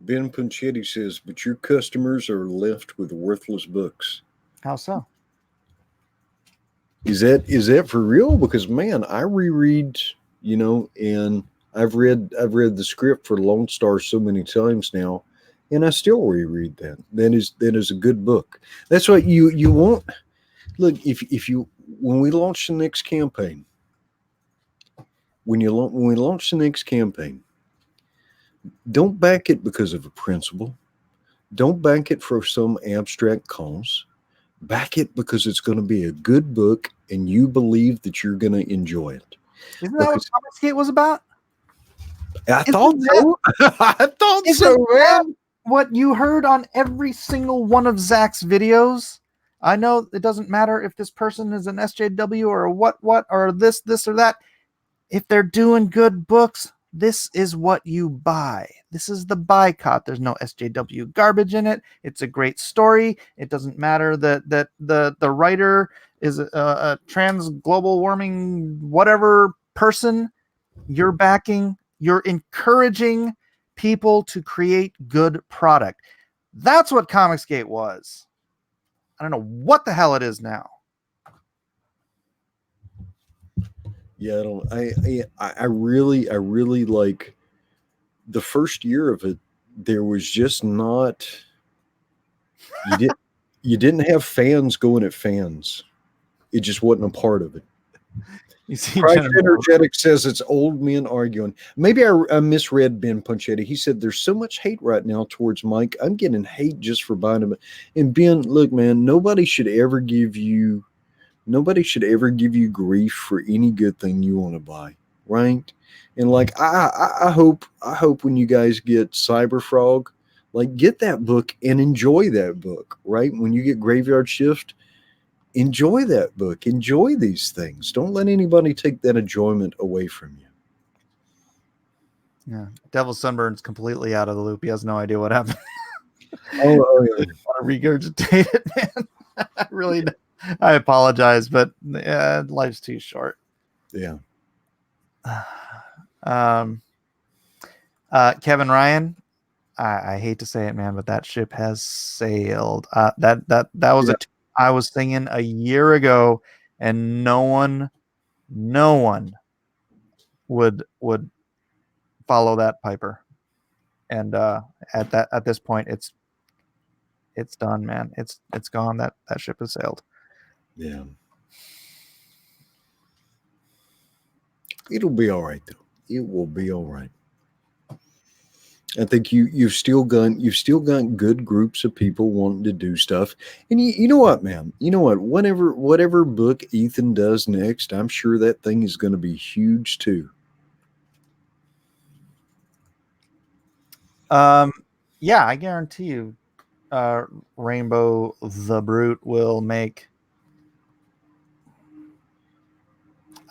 Ben Punchetti says, but your customers are left with worthless books.
How so?
Is that for real? Because man, I reread, and I've read the script for Lone Star so many times now, and I still reread that. That is a good book. That's what you want. Look, if you when we launch the next campaign, when we launch the next campaign, don't back it because of a principle. Don't back it for some abstract cause. Back it because it's going to be a good book and you believe that you're going to enjoy it.
Isn't that what Confiscate was about?
I thought so. I thought so, man.
What you heard on every single one of Zach's videos? I know it doesn't matter if this person is an SJW or a what or this or that. If they're doing good books, this is what you buy. This is the boycott. There's no SJW garbage in it. It's a great story. It doesn't matter that the writer is a trans global warming whatever person. You're backing. You're encouraging people to create good product. That's what Comicsgate was. I don't know what the hell it is now.
Yeah, I really like the first year of it. There was just not you didn't have fans going at fans. It just wasn't a part of it.
You see,
Christ Energetic says it's old men arguing. Maybe I misread Ben Punchetti. He said there's so much hate right now towards Mike. I'm getting hate just for buying him. And Ben, look, man, nobody should ever give you grief for any good thing you want to buy, right? And like I hope when you guys get Cyberfrog, like get that book and enjoy that book, right? When you get Graveyard Shift, enjoy that book. Enjoy these things. Don't let anybody take that enjoyment away from you.
Yeah, Devil Sunburn's completely out of the loop. He has no idea what happened.
Oh yeah.
I want to regurgitate it, man. I apologize, but life's too short.
Yeah.
Kevin Ryan, I hate to say it, man, but that ship has sailed. That was I was singing a year ago, and no one would follow that Piper. And at this point, it's done, man. It's gone. That ship has sailed.
Yeah. It'll be all right though. It will be all right. I think you've still got good groups of people wanting to do stuff. And you know what, man? You know what? Whatever book Ethan does next, I'm sure that thing is going to be huge too.
Yeah, I guarantee you, Rainbow the Brute will make,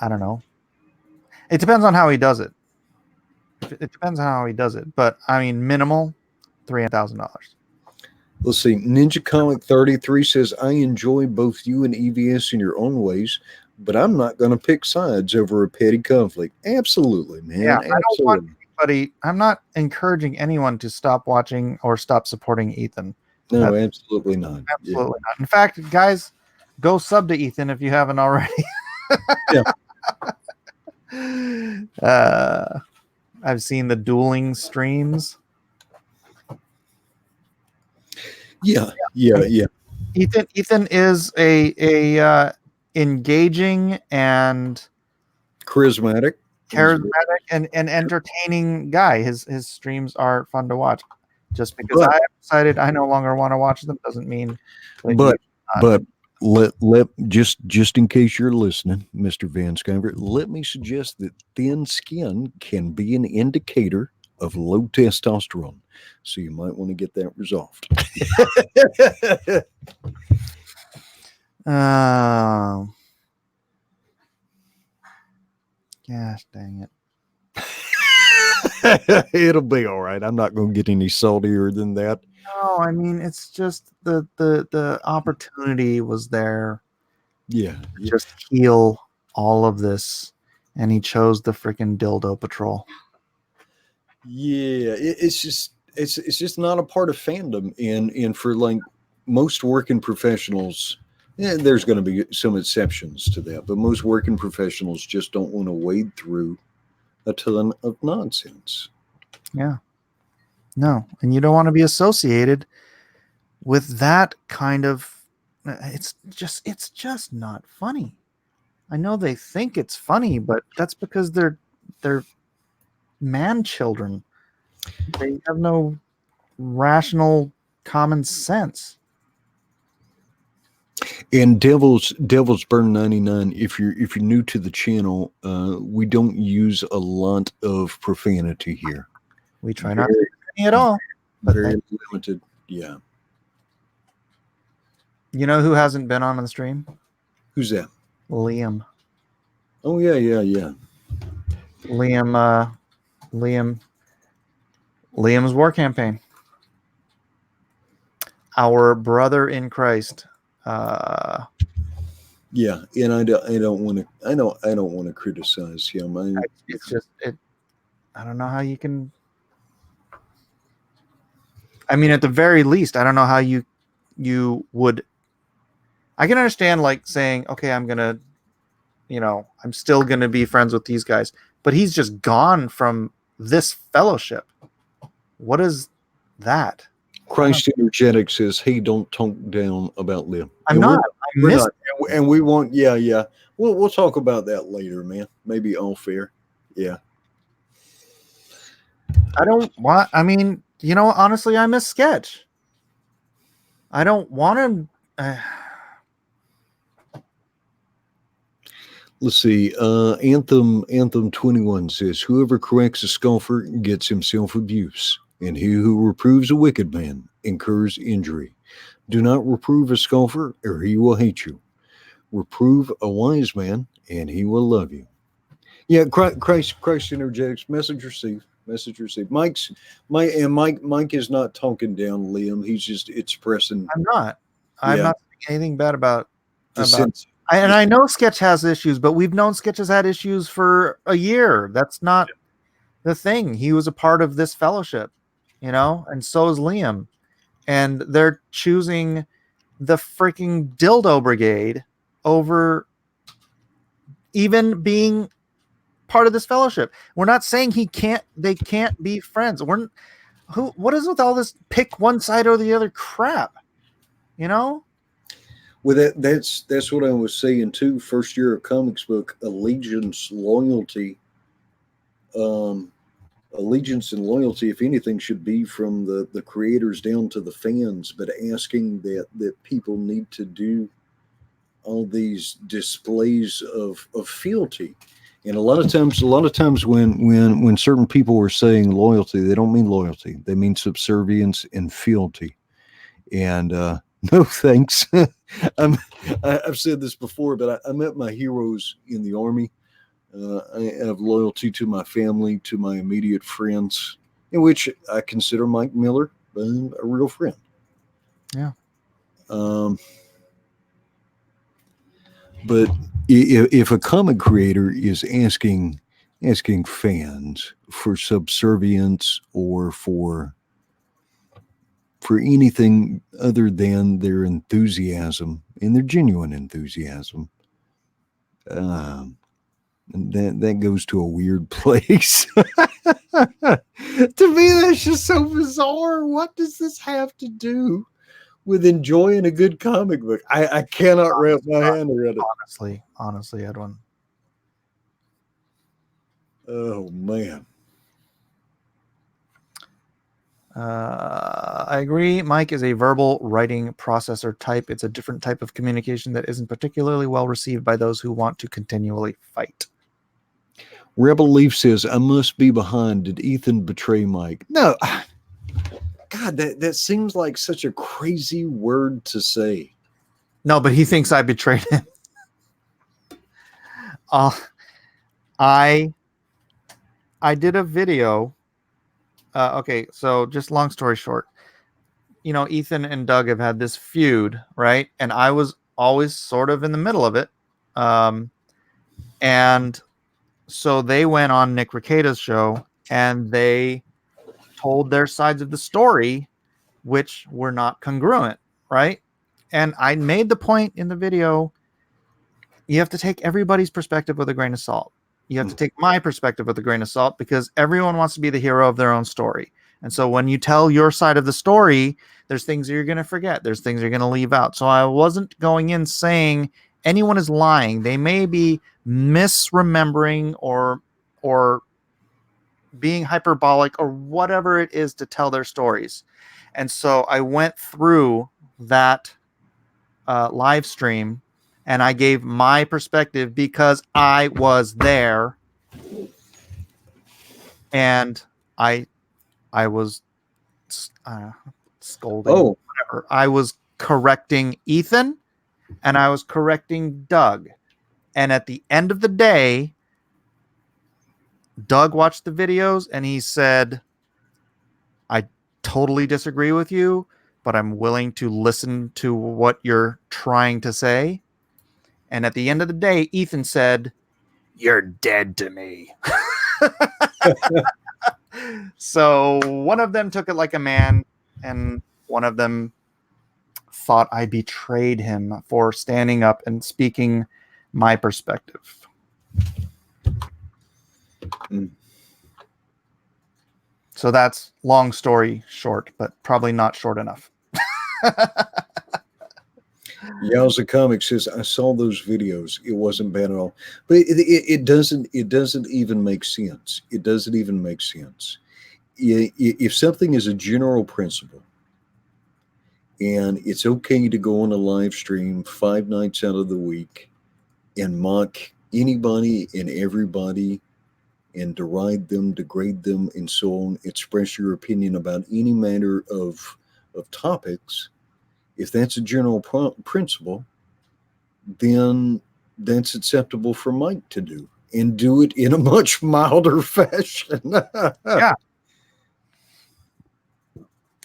I don't know. It depends on how he does it. It depends on how he does it. But I mean, minimal, $3,000.
Let's see. Ninja Comic 33 says, I enjoy both you and EVS in your own ways, but I'm not going to pick sides over a petty conflict. Absolutely, man.
Yeah,
absolutely.
I don't want anybody, I'm not encouraging anyone to stop watching or stop supporting Ethan.
No, absolutely not.
Absolutely not. In fact, guys, go sub to Ethan if you haven't already.
Yeah.
I've seen the dueling streams.
Yeah.
Ethan is a engaging and
Charismatic.
charismatic and entertaining guy. His streams are fun to watch. Just because
But-
I have decided I no longer want to watch them doesn't mean that
But
you-
but let just in case you're listening, Mr. Van Skyver, let me suggest that thin skin can be an indicator of low testosterone. So you might want to get that resolved.
Oh, gosh dang it.
It'll be all right. I'm not going to get any saltier than that.
No, I mean it's just the opportunity was there
Yeah.
to just heal all of this, and he chose the freaking dildo patrol.
Yeah, it's just not a part of fandom, and for like most working professionals, there's going to be some exceptions to that, but most working professionals just don't want to wade through a ton of nonsense.
Yeah. No, and you don't want to be associated with that kind of it's just not funny. I know they think it's funny, but that's because they're man children. They have no rational common sense.
And Devil's Burn 99. If you're new to the channel, we don't use a lot of profanity here.
We try not to do any at all. But
Very limited. Yeah.
you know who hasn't been on the stream?
Who's that?
Liam.
Oh yeah.
Liam's war campaign. Our brother in Christ.
Yeah, and I don't want to criticize him.
It's just I don't know how you can. I mean, at the very least, I don't know how you would. I can understand like saying, okay, I'm still gonna be friends with these guys, but he's just gone from this fellowship. What is that?
Christ Energetic says, "Hey, don't talk down about Liam."
I'm not. I
We're
missed.
not, and we won't. Yeah. We'll talk about that later, man. Maybe all fair. Yeah.
I don't want. I mean, honestly, I miss Sketch. I don't want to.
Let's see. Anthem 21 says, "Whoever corrects a scoffer gets himself abuse, and he who reproves a wicked man incurs injury. Do not reprove a scoffer, or he will hate you. Reprove a wise man, and he will love you." Yeah, Christ Energetics. Message received. Mike is not talking down Liam. He's just expressing.
I'm not saying anything bad about.
Sense.
And I know Sketch has issues, but we've known Sketch has had issues for a year. That's not the thing. He was a part of this fellowship, and so is Liam. And they're choosing the freaking dildo brigade over even being part of this fellowship. We're not saying they can't be friends. What is with all this pick one side or the other crap?
Well, that's what I was saying too. First year of comics book, allegiance and loyalty, if anything, should be from the creators down to the fans. But asking that people need to do all these displays of fealty, and a lot of times when certain people are saying loyalty, they don't mean loyalty. They mean subservience and fealty. And no thanks. I've said this before, but I met my heroes in the Army. I have loyalty to my family, to my immediate friends, in which I consider Mike Miller a real friend.
Yeah.
But if a comic creator is asking fans for subservience or for anything other than their enthusiasm and their genuine enthusiasm, And that goes to a weird place. To me, that's just so bizarre. What does this have to do with enjoying a good comic book? I cannot wrap my hand around it.
Honestly, Edwin.
Oh man.
I agree. Mike is a verbal writing processor type. It's a different type of communication that isn't particularly well received by those who want to continually fight.
Rebel Leaf says, I must be behind. Did Ethan betray Mike? No. God, that seems like such a crazy word to say.
No, but he thinks I betrayed him. I did a video. Okay, so just long story short, Ethan and Doug have had this feud, right? And I was always sort of in the middle of it. And so they went on Nick Rekieta's show and they told their sides of the story, which were not congruent, right? And I made the point in the video, you have to take everybody's perspective with a grain of salt. You have to take my perspective with a grain of salt because everyone wants to be the hero of their own story. And so when you tell your side of the story, there's things that you're going to forget. There's things you're going to leave out. So I wasn't going in saying anyone is lying. They may be misremembering or being hyperbolic or whatever it is to tell their stories. And so I went through that live stream and I gave my perspective because I was there, and I was scolding.
Oh,
Whatever. I was correcting Ethan, and I was correcting Doug. And at the end of the day, Doug watched the videos and he said, "I totally disagree with you, but I'm willing to listen to what you're trying to say." And at the end of the day, Ethan said, "You're dead to me." So one of them took it like a man, and one of them thought I betrayed him for standing up and speaking my perspective.
Mm.
So that's long story short, but probably not short enough.
Yowza Comics says, I saw those videos. It wasn't bad at all. But it doesn't even make sense. It doesn't even make sense. If something is a general principle, and it's okay to go on a live stream 5 nights out of the week and mock anybody and everybody and deride them, degrade them, and so on, express your opinion about any matter of topics, if that's a general principle, then that's acceptable for Mike to do, and do it in a much milder fashion.
Yeah.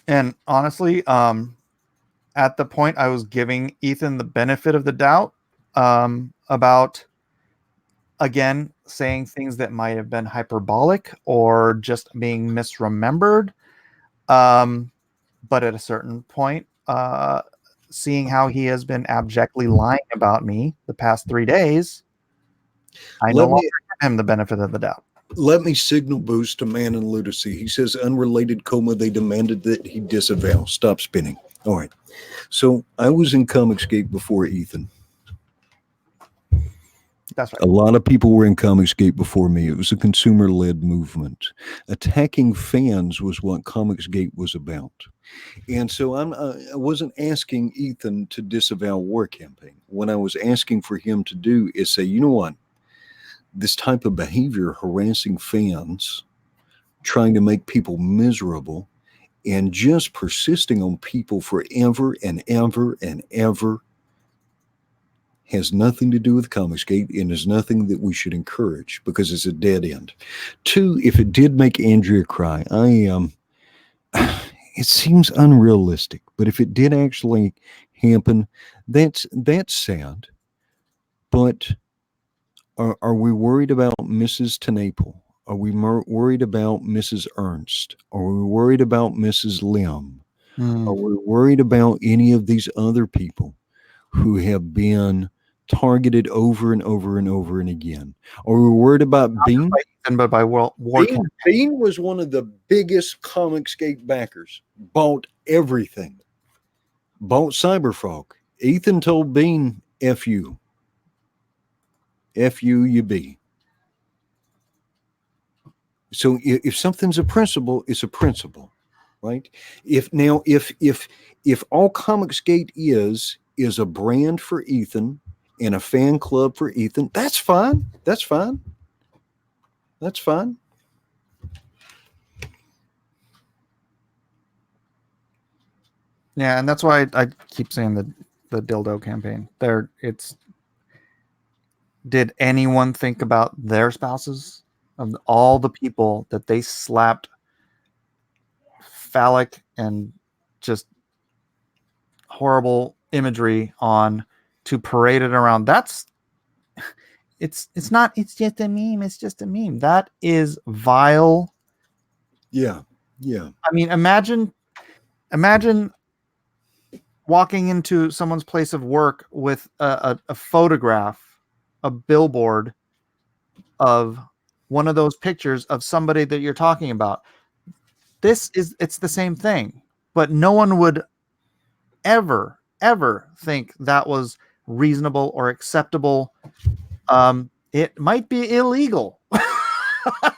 And honestly, at the point I was giving Ethan the benefit of the doubt about, again, saying things that might have been hyperbolic or just being misremembered. But at a certain point, seeing how he has been abjectly lying about me the past 3 days, I no longer give him the benefit of the doubt.
Let me signal boost to Man and Lunacy. He says, unrelated coma, they demanded that he disavow. Stop spinning. All right. So I was in Comicsgate before Ethan.
That's right.
A lot of people were in Comicsgate before me. It was a consumer-led movement. Attacking fans was what Comicsgate was about. And so I wasn't asking Ethan to disavow War Campaign. What I was asking for him to do is say, you know what? This type of behavior, harassing fans, trying to make people miserable, and just persisting on people forever and ever and ever, has nothing to do with Comicsgate and is nothing that we should encourage because it's a dead end. 2, if it did make Andrea cry, it seems unrealistic, but if it did actually happen, that's sad. But are we worried about Mrs. Tenaple? Are we worried about Mrs. Ernst? Are we worried about Mrs. Lim? Are we worried about any of these other people who have been targeted over and over and over and again. Are we worried about Bean?
By Ethan, but by war
Bean was one of the biggest Comicsgate backers. Bought everything. Bought Cyberfrog. Ethan told Bean, F you. F you, you be. So if something's a principle, it's a principle, right? If all Comicsgate is a brand for Ethan and a fan club for Ethan, that's fine. That's fine. That's fine.
Yeah, and that's why I keep saying the dildo campaign. Did anyone think about their spouses? Of all the people that they slapped phallic and just horrible imagery on to parade it around. It's not, it's just a meme. It's just a meme. That is vile.
Yeah. Yeah.
I mean, imagine walking into someone's place of work with a photograph, a billboard of one of those pictures of somebody that you're talking about. It's the same thing, but no one would ever think that was reasonable or acceptable. It might be illegal.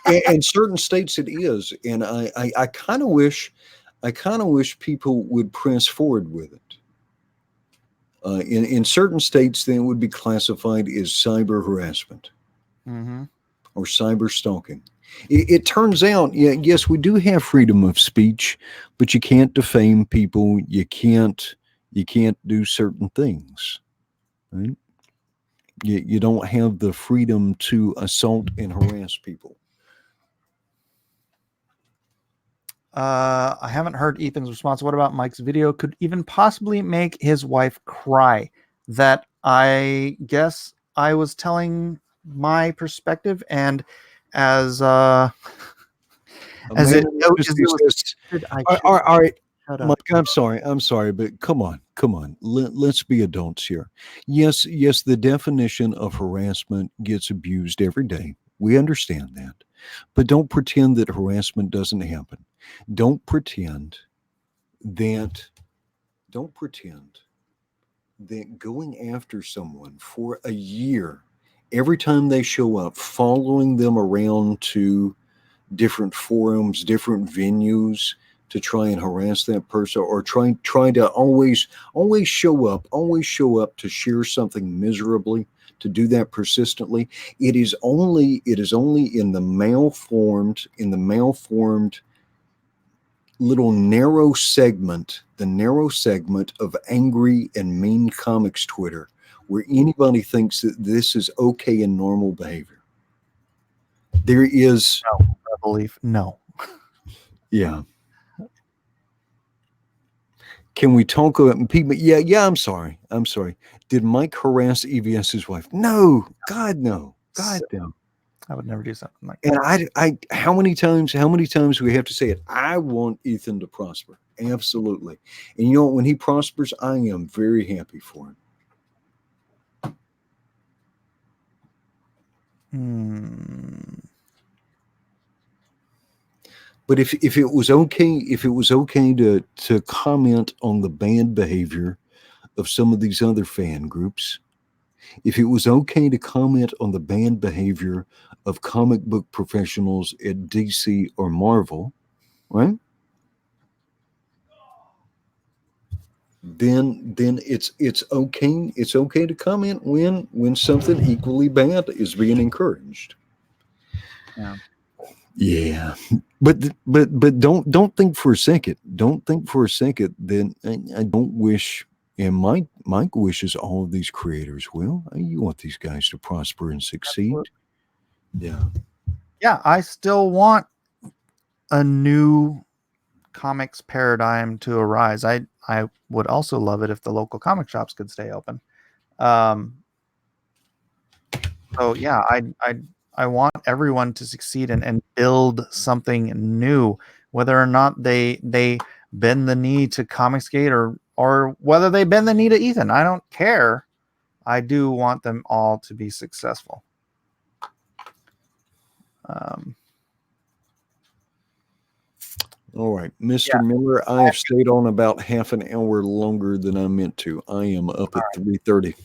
In certain states it is, and I kind of wish people would press forward with it. In certain states, then it would be classified as cyber harassment or cyber stalking. It turns out, yes, we do have freedom of speech, but you can't defame people. You can't do certain things, right? You don't have the freedom to assault and harass people.
I haven't heard Ethan's response. What about Mike's video could even possibly make his wife cry? That I guess I was telling my perspective, and as all right,
Mike, I'm sorry, but come on. Let's be adults here. Yes, the definition of harassment gets abused every day. We understand that. But don't pretend that harassment doesn't happen. Don't pretend that going after someone for a year, every time they show up, following them around to different forums, different venues to try and harass that person, or try to always show up to share something miserably, to do that persistently. It is only in the malformed little narrow segment of angry and mean comics Twitter where anybody thinks that this is okay and normal behavior. There is
belief. No.
Yeah. Can we talk about people? Yeah, I'm sorry. Did Mike harass EVS's wife? No. God, no. God, no.
I would never do something like that.
And I how many times we have to say it? I want Ethan to prosper. Absolutely. And you know what? When he prospers, I am very happy for him. But if it was okay to comment on the bad behavior of some of these other fan groups, if it was okay to comment on the bad behavior of comic book professionals at DC or Marvel, right? Then it's okay to comment when something equally bad is being encouraged. Yeah. But don't think for a second. Then I don't wish, and Mike wishes all of these creators well. You want these guys to prosper and succeed. Absolutely.
Yeah, I still want a new comics paradigm to arise. I would also love it if the local comic shops could stay open. So yeah, I want everyone to succeed and build something new, whether or not they bend the knee to Comicsgate or whether they bend the knee to Ethan. I don't care. I do want them all to be successful.
All right, Mr. Miller, I have stayed on about half an hour longer than I meant to. I am up at 3:30.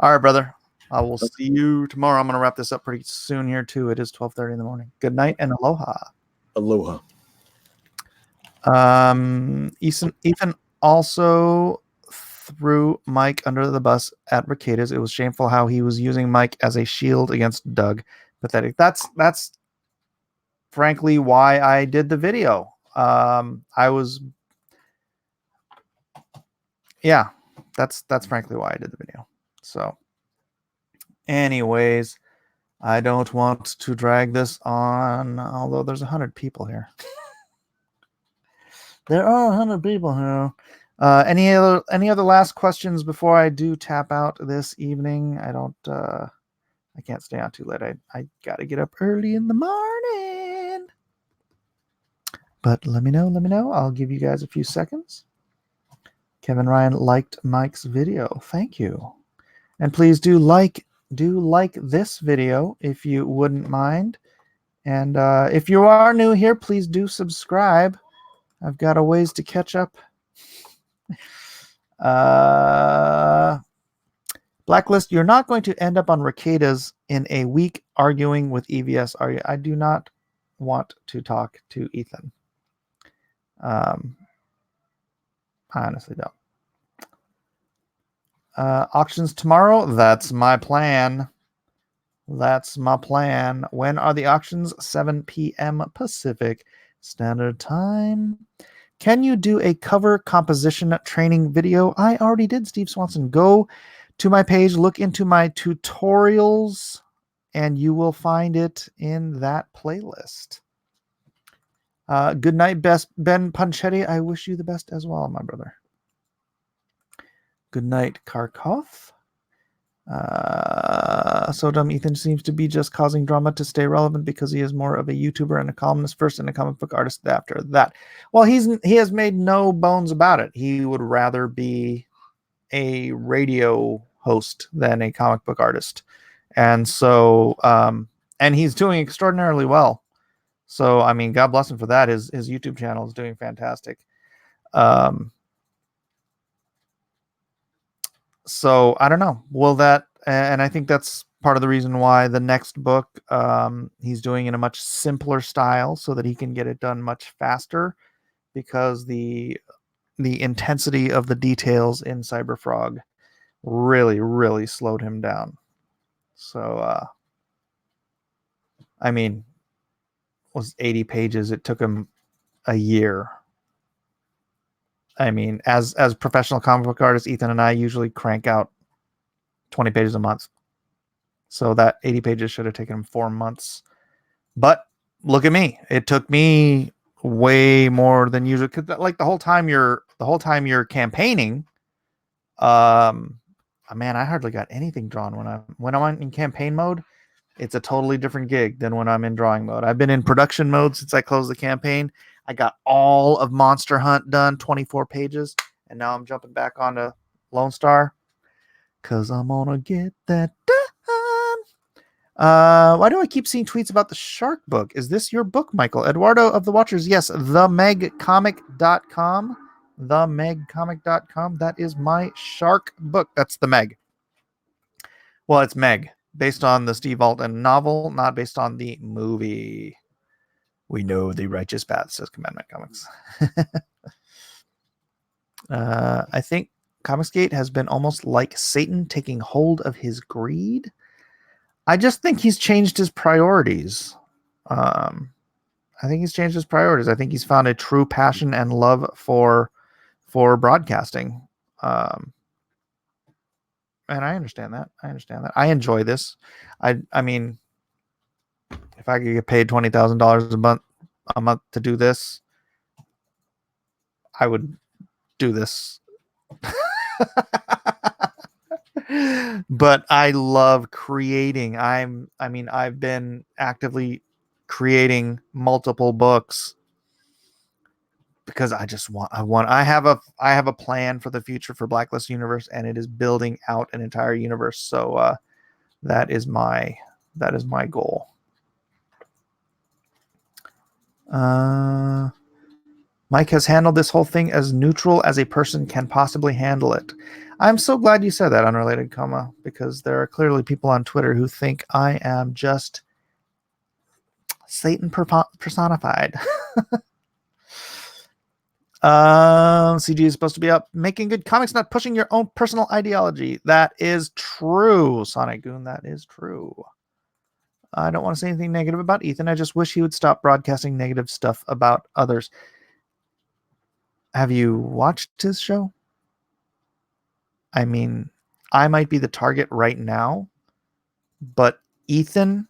All right, brother. I will see you tomorrow. I'm going to wrap this up pretty soon here, too. It is 12:30 in the morning. Good night and aloha.
Aloha.
Ethan also threw Mike under the bus at Ricadas. It was shameful how he was using Mike as a shield against Doug. Pathetic. That's frankly why I did the video. That's frankly why I did the video. So anyways, I don't want to drag this on, although there's 100 people here. There are 100 people here. Any other last questions before I do tap out this evening? I can't stay on too late. I gotta get up early in the morning. But let me know. I'll give you guys a few seconds. Kevin Ryan liked Mike's video. Thank you. And please do like this video if you wouldn't mind. And if you are new here, please do subscribe. I've got a ways to catch up. Blacklist, you're not going to end up on Ricadas in a week arguing with EVS, are you? I do not want to talk to Ethan. I honestly don't. Auctions tomorrow? That's my plan. When are the auctions? 7 p.m. Pacific Standard Time. Can you do a cover composition training video? I already did, Steve Swanson. Go to my page, look into my tutorials, and you will find it in that playlist. Good night, Ben Punchetti. I wish you the best as well, my brother. Good night, Karkov. So dumb. Ethan seems to be just causing drama to stay relevant because he is more of a YouTuber and a columnist first and a comic book artist after that. Well, he has made no bones about it. He would rather be a radio host than a comic book artist. And so, and he's doing extraordinarily well. So, I mean, God bless him for that. His YouTube channel is doing fantastic. So I don't know. Will that, and I think that's part of the reason why the next book he's doing in a much simpler style so that he can get it done much faster, because the intensity of the details in Cyberfrog really slowed him down. So I mean, it was 80 pages. It took him a year. I mean, as professional comic book artists, Ethan and I usually crank out 20 pages a month. So that 80 pages should have taken him 4 months. But look at me. It took me way more than usual. Cause like the whole time you're campaigning, man, I hardly got anything drawn when I'm in campaign mode. It's a totally different gig than when I'm in drawing mode. I've been in production mode since I closed the campaign. I got all of Monster Hunt done, 24 pages, and now I'm jumping back onto Lone Star because I'm gonna get that done. Why do I keep seeing tweets about the Shark book? Is this your book, Michael? Eduardo of the Watchers, yes, themegcomic.com. Themegcomic.com. That is my Shark book. That's the Meg. Well, it's Meg, based on the Steve Alton novel, not based on the movie. We know the righteous path, says Commandment Comics. I think Comicsgate has been almost like Satan taking hold of his greed. I just think he's changed his priorities. I think he's found a true passion and love for broadcasting. And I understand that. I enjoy this. I mean, if I could get paid $20,000 a month to do this, I would do this. But I love creating. I've been actively creating multiple books because I have a plan for the future for Blacklist Universe, and it is building out an entire universe. So that is my goal. Mike has handled this whole thing as neutral as a person can possibly handle it. I'm so glad you said that, unrelated comma, because there are clearly people on Twitter who think I am just Satan personified. CG is supposed to be up making good comics, not pushing your own personal ideology. That is true, Sonic Goon. That is true. I don't want to say anything negative about Ethan. I just wish he would stop broadcasting negative stuff about others. Have you watched his show? I mean, I might be the target right now, but Ethan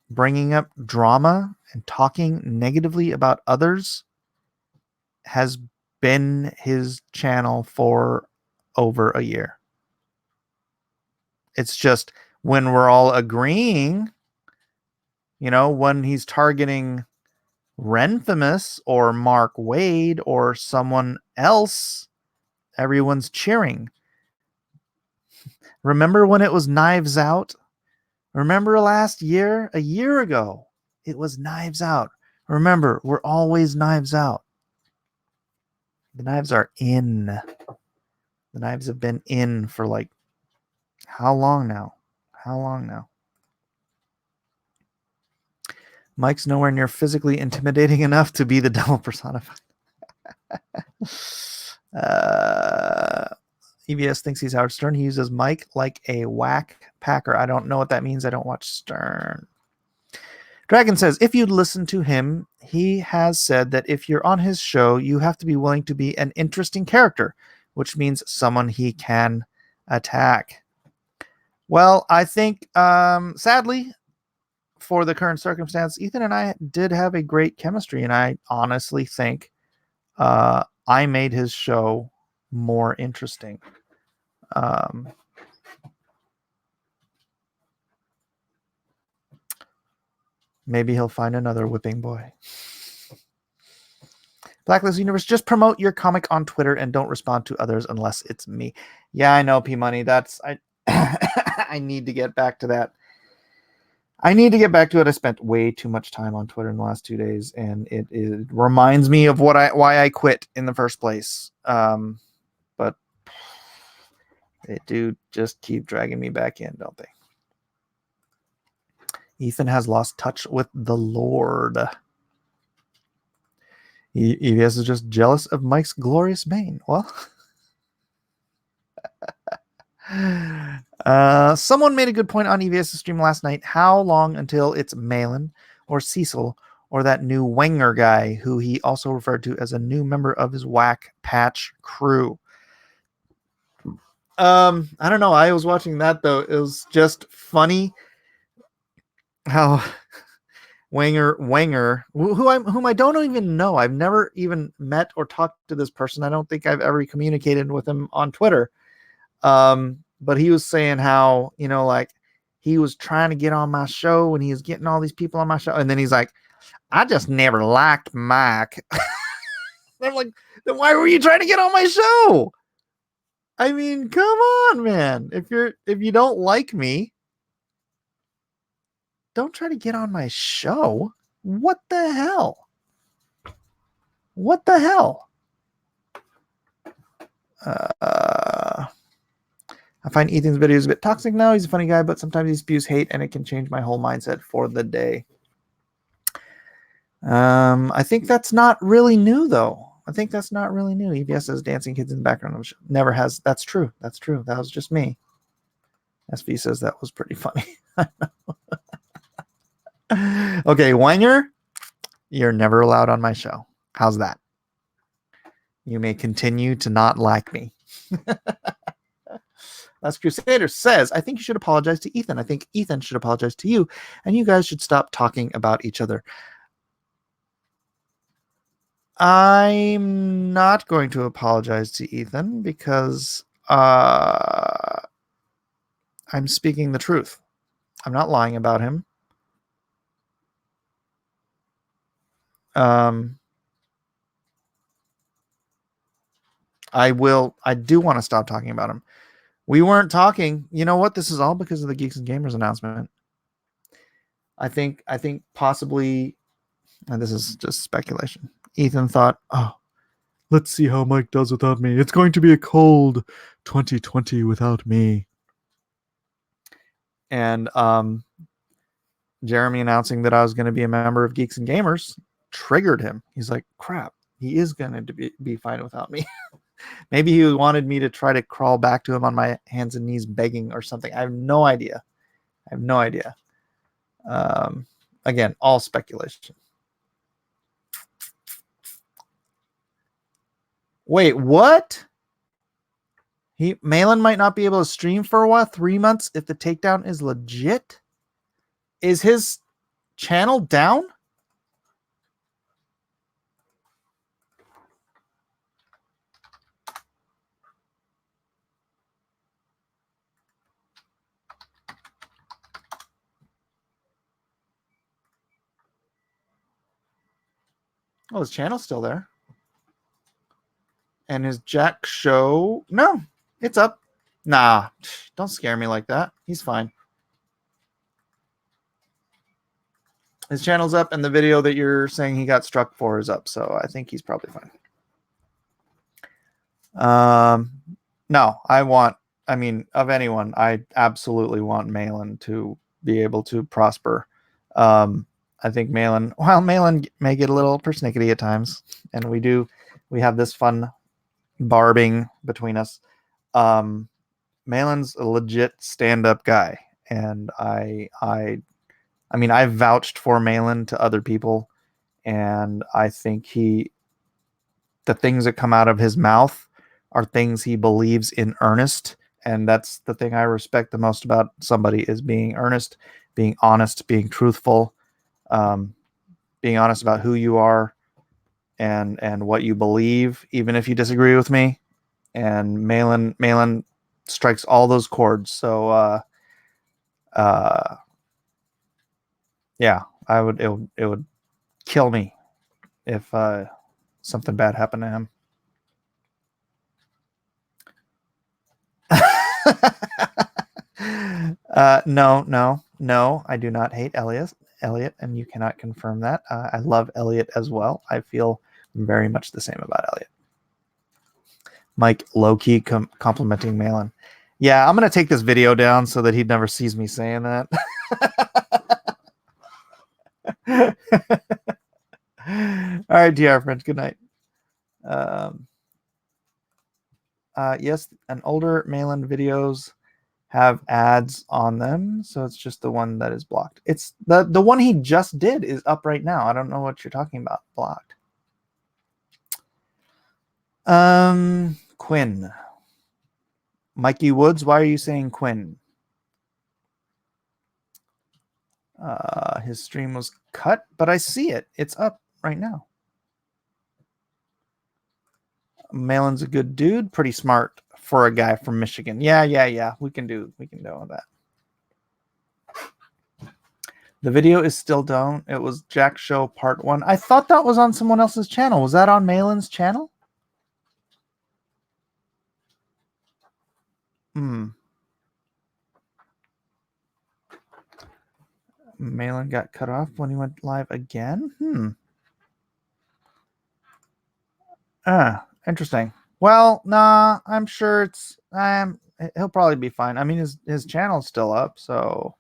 bringing up drama and talking negatively about others has been his channel for over a year. It's just when we're all agreeing, when he's targeting Renfamous or Mark Wade or someone else, everyone's cheering. Remember when it was Knives Out? Remember a year ago, it was Knives Out. Remember, we're always Knives Out. The knives are in. The knives have been in for like, how long now? Mike's nowhere near physically intimidating enough to be the devil personified. EVS thinks he's Howard Stern. He uses Mike like a whack packer. I don't know what that means. I don't watch Stern. Dragon says, if you'd listen to him, he has said that if you're on his show, you have to be willing to be an interesting character, which means someone he can attack. Well, I think, sadly, for the current circumstance, Ethan and I did have a great chemistry, and I honestly think I made his show more interesting. Maybe he'll find another whipping boy. Blacklist Universe, just promote your comic on Twitter and don't respond to others unless it's me. Yeah, I know, P Money. I need to get back to that. I need to get back to it. I spent way too much time on Twitter in the last 2 days, and it reminds me of why I quit in the first place. But they do just keep dragging me back in, don't they? Ethan has lost touch with the Lord. EVS is just jealous of Mike's glorious mane. Well, someone made a good point on EVS' stream last night. How long until it's Malin or Cecil or that new Wenger guy who he also referred to as a new member of his whack patch crew? I don't know. I was watching that though. It was just funny how Wenger, whom I don't even know. I've never even met or talked to this person. I don't think I've ever communicated with him on Twitter. But he was saying how, like he was trying to get on my show and he was getting all these people on my show. And then he's like, I just never liked Mike. I'm like, then why were you trying to get on my show? I mean, come on, man. If you don't like me, don't try to get on my show. What the hell? I find Ethan's videos a bit toxic now. He's a funny guy, but sometimes he spews hate, and it can change my whole mindset for the day. I think that's not really new, though. EVS says dancing kids in the background of the show. Never has. That's true. That was just me. SV says that was pretty funny. Okay, Wenger, you're never allowed on my show. How's that? You may continue to not like me. Last Crusader says, I think you should apologize to Ethan. I think Ethan should apologize to you, and you guys should stop talking about each other. I'm not going to apologize to Ethan because I'm speaking the truth. I'm not lying about him. I do want to stop talking about him. We weren't talking. You know what? This is all because of the Geeks and Gamers announcement. I think possibly, and this is just speculation, Ethan thought, oh, let's see how Mike does without me. It's going to be a cold 2020 without me. And Jeremy announcing that I was going to be a member of Geeks and Gamers triggered him. He's like, crap, he is going to be fine without me. Maybe he wanted me to try to crawl back to him on my hands and knees begging or something. I have no idea. Again, all speculation. Wait, what? Malin might not be able to stream for a while, 3 months, if the takedown is legit? Is his channel down? Oh, his channel's still there. And his Jack show, no, it's up. Nah, don't scare me like that. He's fine. His channel's up, and the video that you're saying he got struck for is up, so I think he's probably fine. No, of anyone, I absolutely want Malin to be able to prosper. I think Malin may get a little persnickety at times, and we have this fun barbing between us. Malin's a legit stand-up guy, and I've vouched for Malin to other people, and I think the things that come out of his mouth are things he believes in earnest, and that's the thing I respect the most about somebody is being earnest, being honest, being truthful, being honest about who you are and what you believe, even if you disagree with me. And Malin strikes all those chords. So yeah, it would kill me if something bad happened to him. No, I do not hate Elliot, and you cannot confirm that. I love Elliot as well. I feel very much the same about Elliot. Mike low-key complimenting Malin. Yeah, I'm going to take this video down so that he never sees me saying that. All right, DR friends, good night. Yes, an older Malin videos have ads on them, so it's just the one that is blocked. It's the one he just did is up right now. I don't know what you're talking about. Blocked. Quinn. Mikey Woods, why are you saying Quinn? His stream was cut, but I see it. It's up right now. Malin's a good dude, pretty smart for a guy from Michigan. Yeah. We can do that. The video is still down. It was Jack's show part 1. I thought that was on someone else's channel. Was that on Malin's channel? Malin got cut off when he went live again. Interesting. Well, nah, I'm sure he'll probably be fine. I mean, his channel's still up, so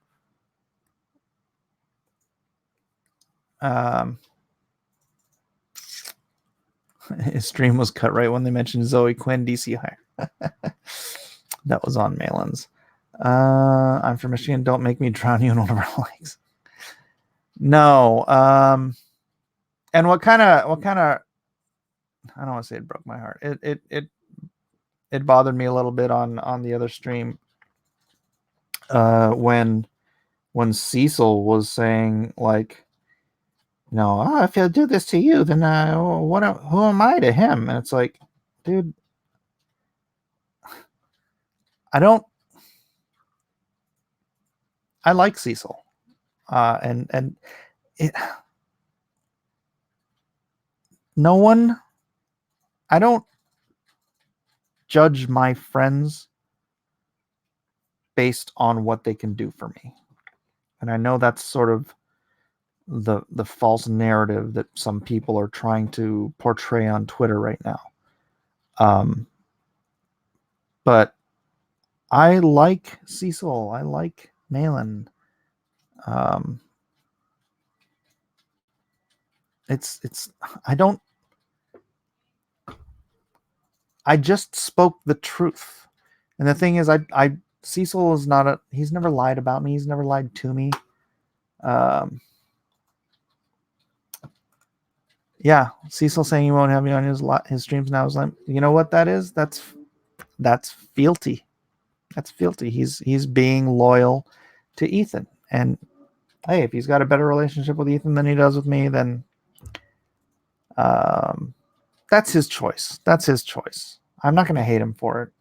his stream was cut right when they mentioned Zoe Quinn DC hire. That was on Malin's. I'm from Michigan. Don't make me drown you in one of our lakes. No. And what kind of I don't want to say it broke my heart. It bothered me a little bit on the other stream when Cecil was saying like, if he'll do this to you, then who am I to him? And it's like, dude, I like Cecil, and no one. I don't judge my friends based on what they can do for me. And I know that's sort of the false narrative that some people are trying to portray on Twitter right now. But I like Cecil. I like Malin. It's I just spoke the truth. And the thing is, Cecil is not he's never lied about me. He's never lied to me. Yeah, Cecil saying he won't have me on his streams now is like, you know what that is? That's fealty. That's fealty. He's being loyal to Ethan. And hey, if he's got a better relationship with Ethan than he does with me, then that's his choice. That's his choice. I'm not going to hate him for it.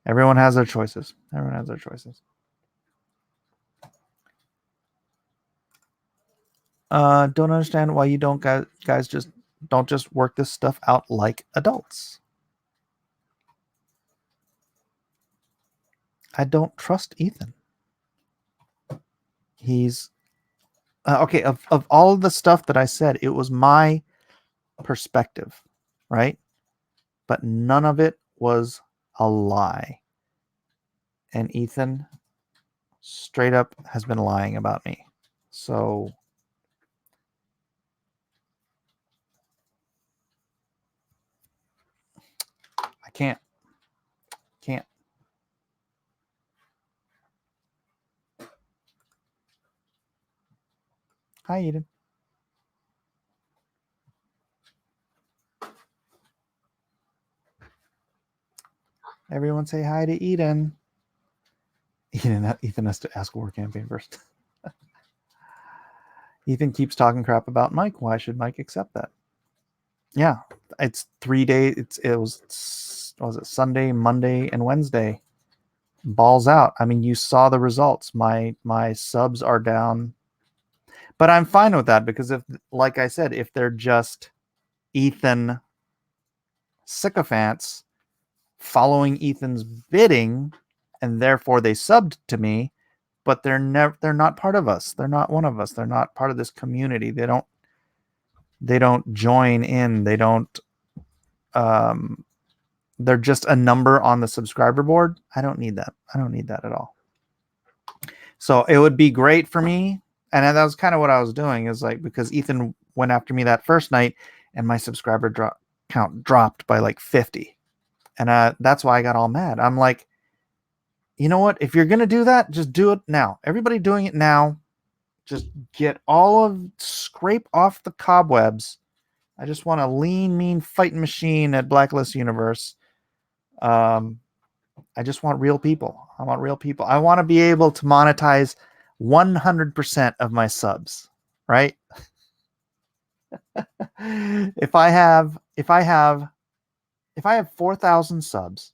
Everyone has their choices. Everyone has their choices. Don't understand why you don't guys just don't just work this stuff out like adults. I don't trust Ethan. He's okay. Of all of the stuff that I said, it was my perspective, right? But none of it was a lie. And Ethan straight up has been lying about me. So I can't. Hi, Eden. Everyone say hi to Eden. Ethan has to ask War Campaign first. Ethan keeps talking crap about Mike. Why should Mike accept that? Yeah, it's 3 days. It was Sunday, Monday, and Wednesday. Balls out. I mean, you saw the results. My subs are down, but I'm fine with that because if, like I said, if they're just Ethan sycophants following Ethan's bidding, and therefore they subbed to me, but they're not part of us. They're not one of us. They're not part of this community. They don't join in. They don't. They're just a number on the subscriber board. I don't need that. I don't need that at all. So it would be great for me. And that was kind of what I was doing, is like, because Ethan went after me that first night and my subscriber count dropped by like 50. And that's why I got all mad. I'm like, you know what? If you're going to do that, just do it now. Everybody doing it now. Just scrape off the cobwebs. I just want a lean, mean fighting machine at Blacklist Universe. I just want real people. I want real people. I want to be able to monetize 100% of my subs, right? If I have 4,000 subs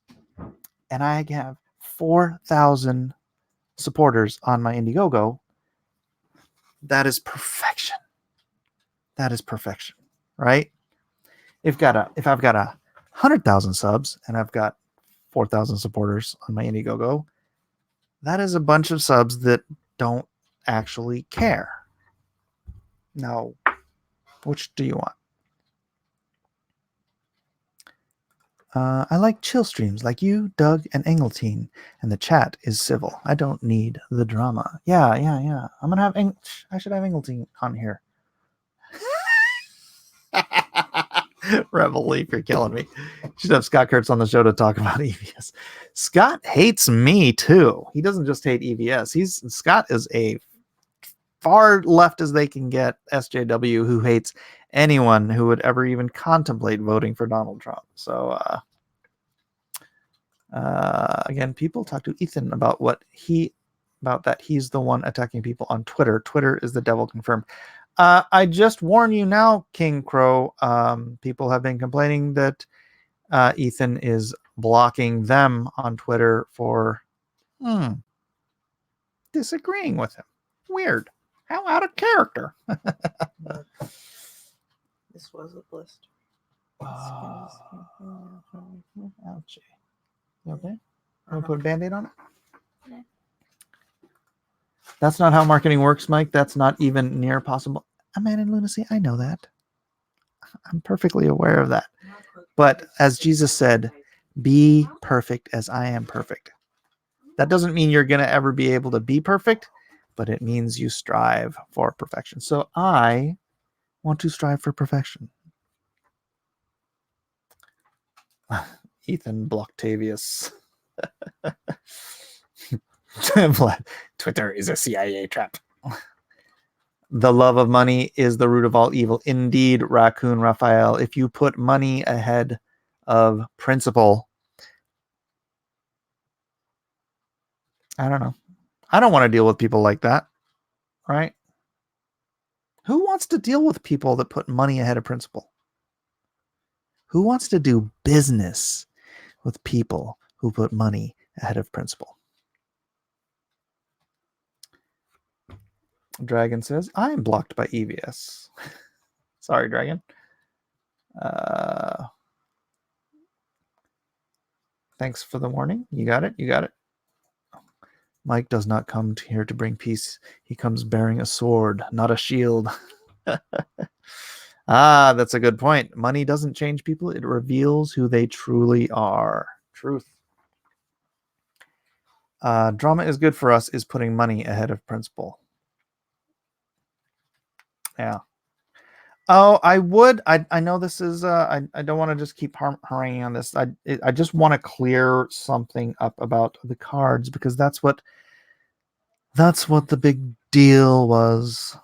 and I have 4,000 supporters on my Indiegogo, that is perfection. That is perfection, right? If I've got 100,000 subs and I've got 4,000 supporters on my Indiegogo, that is a bunch of subs that don't actually care. Now, which do you want? I like chill streams like you, Doug, and Engeltine, and the chat is civil. I don't need the drama. Yeah. I'm gonna have I should have Engeltine on here. Rebel Leaf, you're killing me. Should have Scott Kurtz on the show to talk about EVS. Scott hates me too. He doesn't just hate EVS. Scott is a far left as they can get SJW who hates anyone who would ever even contemplate voting for Donald Trump. So again, people talk to Ethan about that he's the one attacking people on Twitter. Twitter is the devil confirmed. I just warn you now, King Crow. People have been complaining that Ethan is blocking them on Twitter for disagreeing with him. Weird. How out of character.
This was a blister.
Ouchie. You okay? Want to put a Band-Aid on it?
Yeah.
That's not how marketing works, Mike. That's not even near possible. A man in lunacy, I know that. I'm perfectly aware of that. But as Jesus said, be perfect as I am perfect. That doesn't mean you're going to ever be able to be perfect, but it means you strive for perfection. So I want to strive for perfection. Ethan Blocktavius. Twitter is a CIA trap. The love of money is the root of all evil. Indeed, Raccoon Raphael, if you put money ahead of principle, I don't know. I don't want to deal with people like that, right? Who wants to deal with people that put money ahead of principle? Who wants to do business with people who put money ahead of principle? Dragon says, I am blocked by EVS. Sorry, Dragon. Thanks for the warning. You got it. You got it. Mike does not come here to bring peace. He comes bearing a sword, not a shield. That's a good point. Money doesn't change people. It reveals who they truly are. Truth. Drama is good for us is putting money ahead of principle. Yeah. Oh, I would. I know this is. I don't want to just keep haranguing on this. I just want to clear something up about the cards because that's what the big deal was.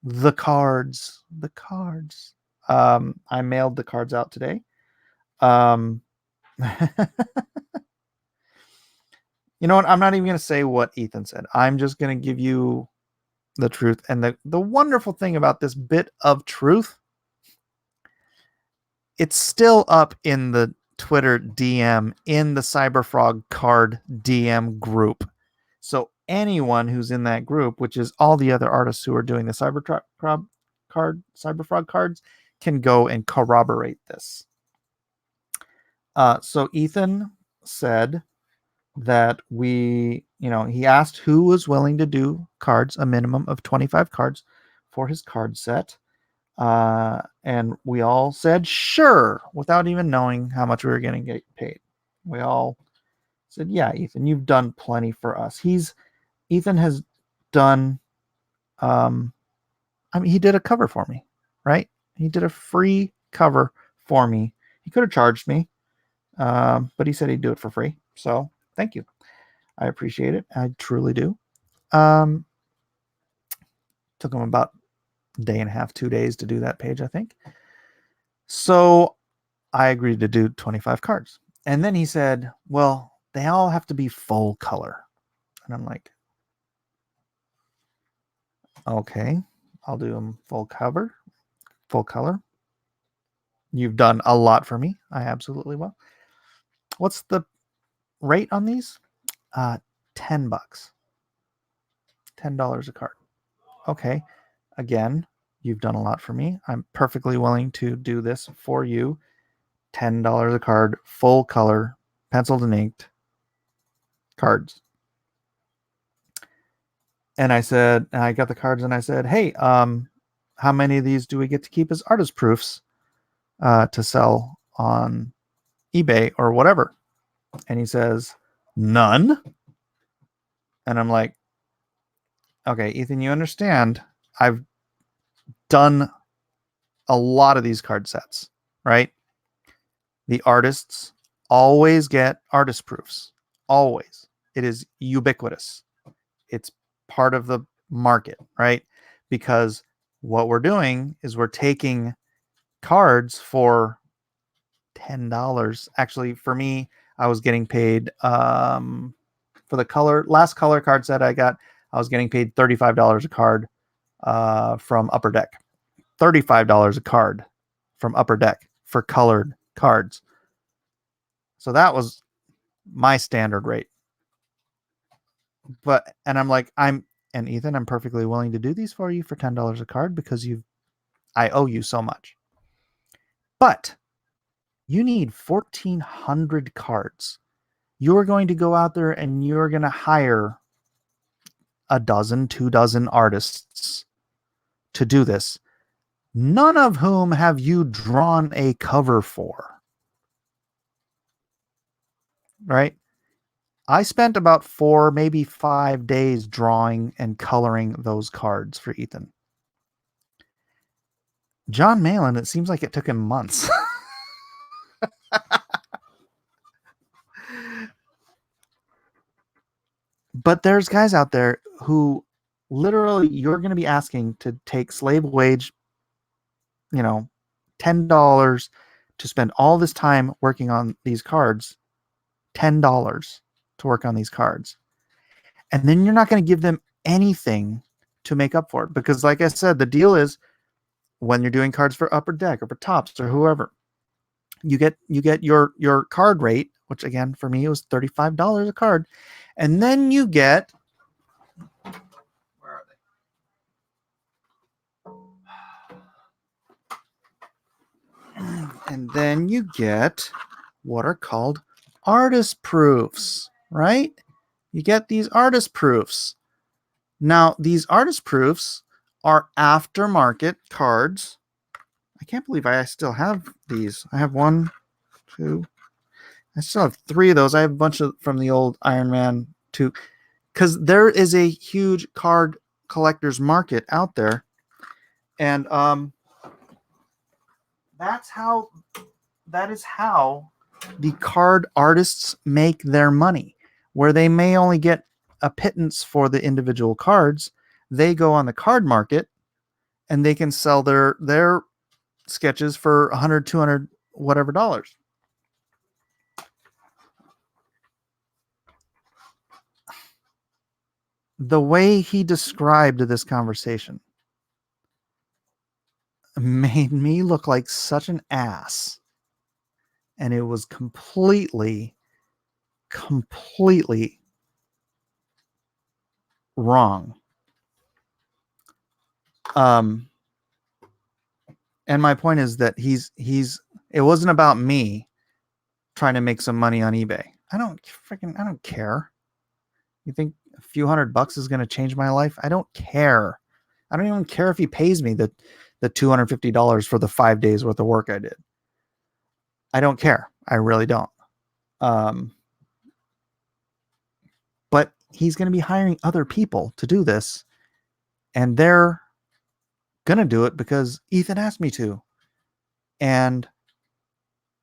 The cards. The cards. I mailed the cards out today. You know what? I'm not even going to say what Ethan said. I'm just going to give you the truth. And the wonderful thing about this bit of truth, it's still up in the Twitter DM in the Cyberfrog card DM group. So anyone who's in that group, which is all the other artists who are doing the Cyberfrog cards, can go and corroborate this. So Ethan said that he asked who was willing to do cards, a minimum of 25 cards for his card set. And we all said, sure, without even knowing how much we were going to get paid. We all said, yeah, Ethan, you've done plenty for us. Ethan has done, he did a cover for me, right? He did a free cover for me. He could have charged me, but he said he'd do it for free. So thank you. I appreciate it. I truly do. Took him about a day and a half, 2 days to do that page, I think. So I agreed to do 25 cards. And then he said, well, they all have to be full color. And I'm like, okay, I'll do them full color. You've done a lot for me. I absolutely will. What's the rate on these? $10. $10 a card. Okay. Again, you've done a lot for me. I'm perfectly willing to do this for you. $10 a card, full color, penciled and inked cards. And I got the cards and I said, hey, how many of these do we get to keep as artist proofs to sell on eBay or whatever? And he says, none. And I'm like, okay, Ethan, you understand. I've done a lot of these card sets, right? The artists always get artist proofs. Always. It is ubiquitous. It's part of the market, right? Because what we're doing is we're taking cards for $10. Actually, for me, I was getting paid for the last color card set I got, I was getting paid $35 a card from Upper Deck. $35 a card from Upper Deck for colored cards. So that was my standard rate. And I'm like, and Ethan, I'm perfectly willing to do these for you for $10 a card because I owe you so much. But you need 1,400 cards. You're going to go out there and you're going to hire a dozen, 2 dozen artists to do this, none of whom have you drawn a cover for. Right? I spent about 4, maybe 5 days drawing and coloring those cards for Ethan. John Malin, it seems like it took him months. But there's guys out there who literally you're going to be asking to take slave wage, $10 to spend all this time working on these cards, $10 to work on these cards. And then you're not going to give them anything to make up for it. Because like I said, the deal is when you're doing cards for Upper Deck or for Tops or whoever, you get your card rate, which again, for me, it was $35 a card. And then you get, where are they? And then you get what are called artist proofs, right? You get these artist proofs. Now, these artist proofs are aftermarket cards. I can't believe I still have these. I have 1, 2. I still have 3 of those. I have a bunch of from the old Iron Man 2. Because there is a huge card collector's market out there. And that is how the card artists make their money. Where they may only get a pittance for the individual cards, they go on the card market and they can sell their sketches for 100, 200, whatever dollars. The way he described this conversation made me look like such an ass. And it was completely wrong. And my point is that it wasn't about me trying to make some money on eBay. I don't care. You think a few $100 is going to change my life? I don't care. I don't even care if he pays me the $250 for the 5 days worth of work I did. I don't care. I really don't. But he's going to be hiring other people to do this, and they're going to do it because Ethan asked me to. And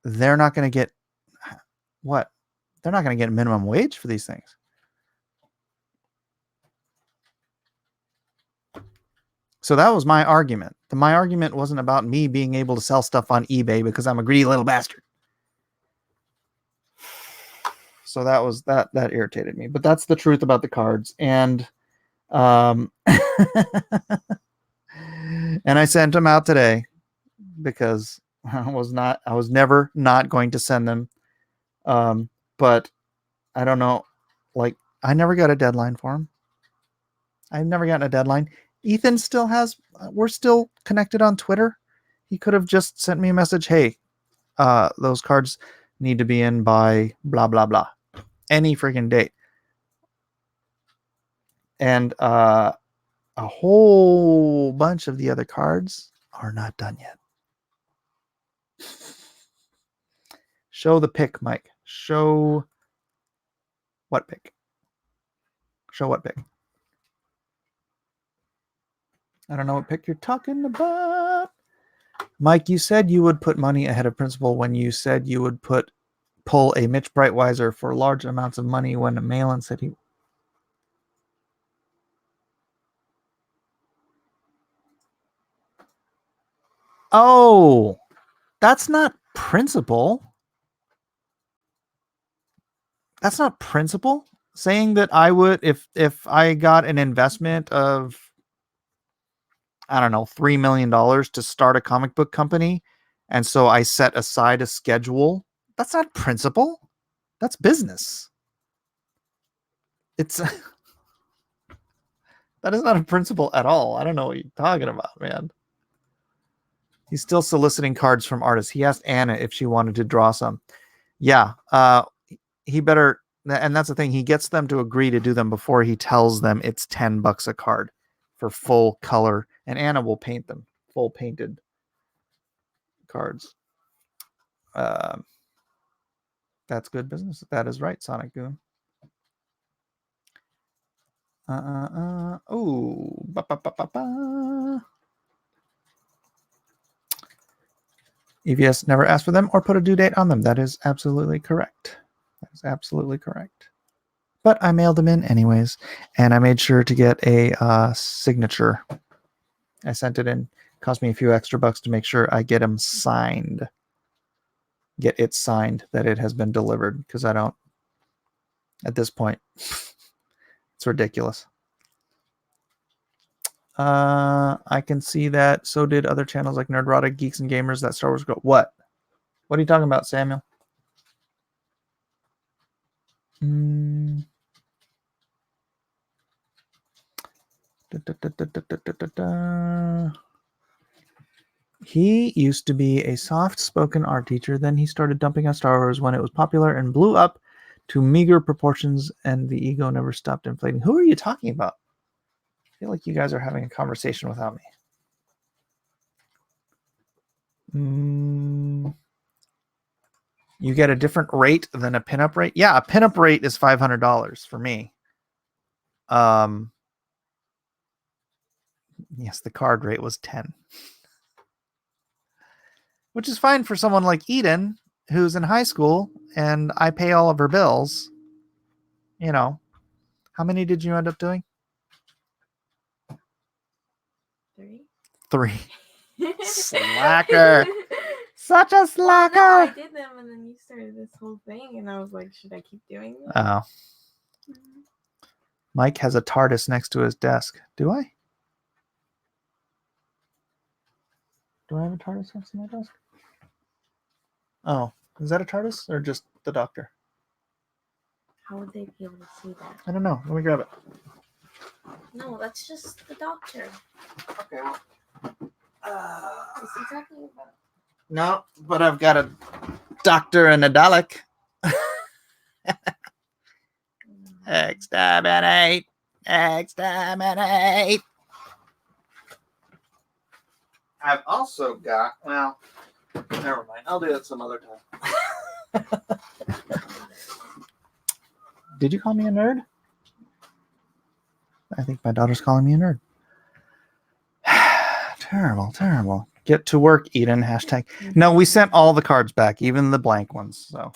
they're not going to get what? They're not going to get minimum wage for these things. So that was my argument. My argument wasn't about me being able to sell stuff on eBay because I'm a greedy little bastard. So that irritated me. But that's the truth about the cards. And and I sent them out today because I was never not going to send them. But I don't know, like I never got a deadline for them. I've never gotten a deadline. Ethan still has, we're still connected on Twitter. He could have just sent me a message. Hey, those cards need to be in by blah, blah, blah. Any freaking date. And a whole bunch of the other cards are not done yet. Show the pic, Mike. Show what pic? Show what pic? I don't know what pic you're talking about. Mike, you said you would put money ahead of principle when you said you would pull a Mitch Breitweiser for large amounts of money when Malin said he... Oh, that's not principle. That's not principle. Saying that I would, if I got an investment of, I don't know, $3 million to start a comic book company, and so I set aside a schedule, that's not principle. That's business. It's that is not a principle at all. I don't know what you're talking about, man. He's still soliciting cards from artists. He asked Anna if she wanted to draw some. Yeah. He better, and that's the thing. He gets them to agree to do them before he tells them it's $10 a card for full color, and Anna will paint them, full painted cards. That's good business. That is right, Sonic Goon. Oh, EVS never asked for them or put a due date on them. That is absolutely correct. That is absolutely correct. But I mailed them in anyways, and I made sure to get a signature. I sent it in. Cost me a few extra bucks to make sure I get them signed. Get it signed that it has been delivered, because I don't. At this point, it's ridiculous. I can see that. So did other channels like Nerdrotic, Geeks and Gamers. That Star Wars go. What? What are you talking about, Samuel? He used to be a soft-spoken art teacher. Then he started dumping on Star Wars when it was popular and blew up to meager proportions, and the ego never stopped inflating. Who are you talking about? I feel like you guys are having a conversation without me. You get a different rate than a pinup rate? Yeah, a pinup rate is $500 for me. Yes, the card rate was 10. Which is fine for someone like Eden, who's in high school, and I pay all of her bills. You know, how many did you end up doing? 3. Slacker. Such a slacker.
Well, no, I did them, and then you started this whole thing, and I was like, should I keep doing this?
Oh. Mike has a TARDIS next to his desk. Do I? Do I have a TARDIS next to my desk? Oh, is that a TARDIS or just the Doctor?
How would they be able to see that?
I don't know. Let me grab it.
No, that's just the Doctor.
Okay. Well,
What's he talking about?
no, but I've got a Doctor and a Dalek. Exterminate! Exterminate! I've also got, well, never mind. I'll do it some other time. Did you call me a nerd? I think my daughter's calling me a nerd. Terrible, terrible. Get to work, Eden. Hashtag. No, we sent all the cards back, even the blank ones. So,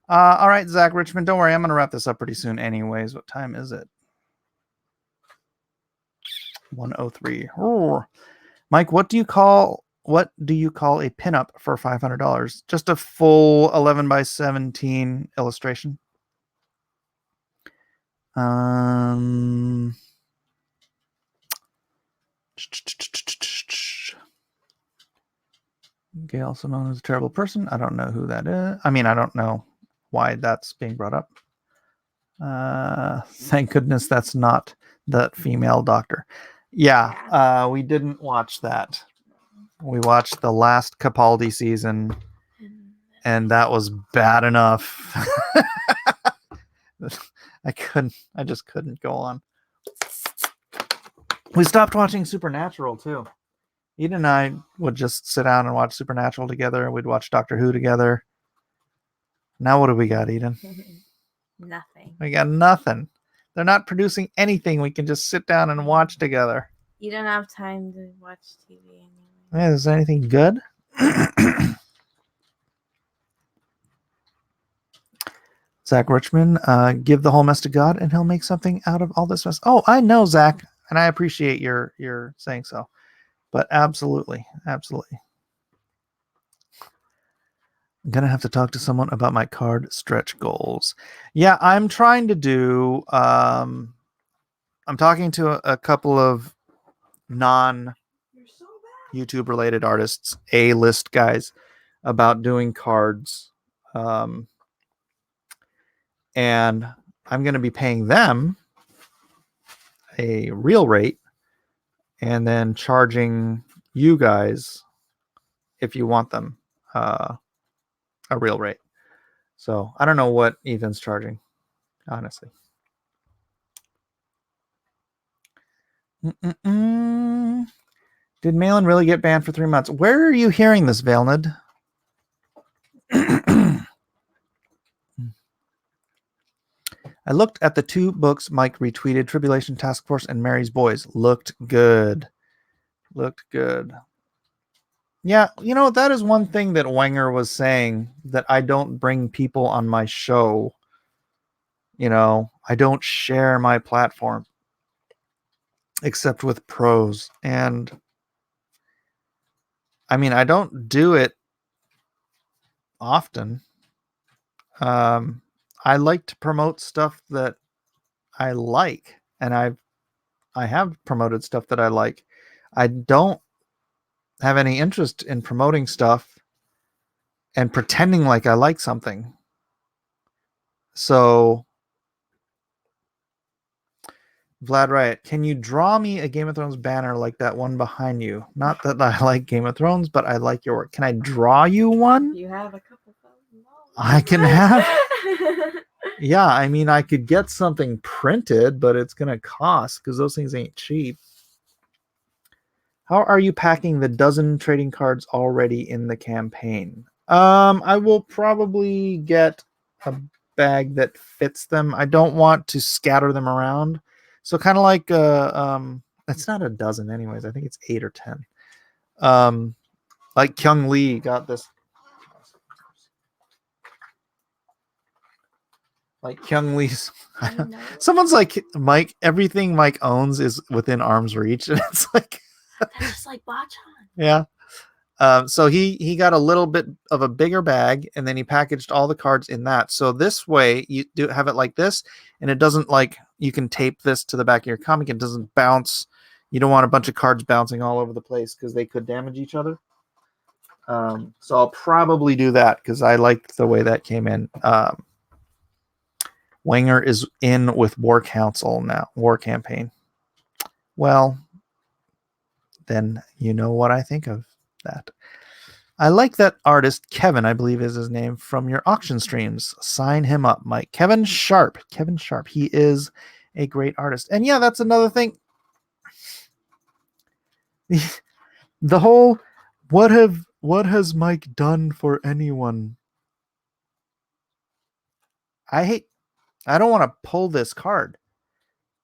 all right, Zach Richmond. Don't worry, I'm going to wrap this up pretty soon. Anyways, what time is it? 1:03. Oh. Mike, what do you call a pinup for $500? Just a full 11x17 illustration. Gail Simone is a terrible person. I don't know who that is. I mean, I don't know why that's being brought up. Thank goodness that's not the female doctor. Yeah, we didn't watch that. We watched the last Capaldi season, and that was bad enough. I just couldn't go on. We stopped watching Supernatural too. Eden and I would just sit down and watch Supernatural together. We'd watch Doctor Who together. Now what do we got, Eden?
Nothing.
We got nothing. They're not producing anything we can just sit down and watch together.
You don't have time to watch TV anyway.
Yeah, is there anything good? Zach Richmond, give the whole mess to God and he'll make something out of all this mess. Oh, I know, Zach, and I appreciate your saying so. But absolutely, absolutely. I'm going to have to talk to someone about my card stretch goals. Yeah, I'm trying to do, I'm talking to a couple of non-YouTube related artists, A-list guys, about doing cards. And I'm going to be paying them a real rate and then charging you guys, if you want them, a real rate. So I don't know what Ethan's charging, honestly. Did Malin really get banned for 3 months? Where are you hearing this, Valnid? I looked at the 2 books Mike retweeted, Tribulation Task Force and Mary's Boys. Looked good. Looked good. Yeah, that is one thing that Wenger was saying, that I don't bring people on my show. I don't share my platform except with pros. And I mean, I don't do it often. I like to promote stuff that I like, and I have promoted stuff that I like. I don't have any interest in promoting stuff and pretending like I like something. So, Vlad Riot, can you draw me a Game of Thrones banner like that one behind you? Not that I like Game of Thrones, but I like your work. Can I draw you one?
You have a couple $1,000.
I can have. Yeah, I mean, I could get something printed, but it's going to cost because those things ain't cheap. How are you packing the dozen trading cards already in the campaign? I will probably get a bag that fits them. I don't want to scatter them around. So kind of like it's not a dozen anyways. I think it's 8 or 10. Like Kyung Lee got this. Like Kyung Lee's. Someone's like, Mike, everything Mike owns is within arm's reach. And it's like
That's just like Bachan.
Yeah. So he got a little bit of a bigger bag, and then he packaged all the cards in that. So this way you do have it like this, and it doesn't, like, you can tape this to the back of your comic. It doesn't bounce. You don't want a bunch of cards bouncing all over the place because they could damage each other. So I'll probably do that because I liked the way that came in. Wenger is in with War Council now, War Campaign. Well, then you know what I think of that. I like that artist, Kevin, I believe is his name, from your auction streams. Sign him up, Mike. Kevin Sharp. Kevin Sharp. He is a great artist. And yeah, that's another thing. The whole, what has Mike done for anyone? I don't want to pull this card,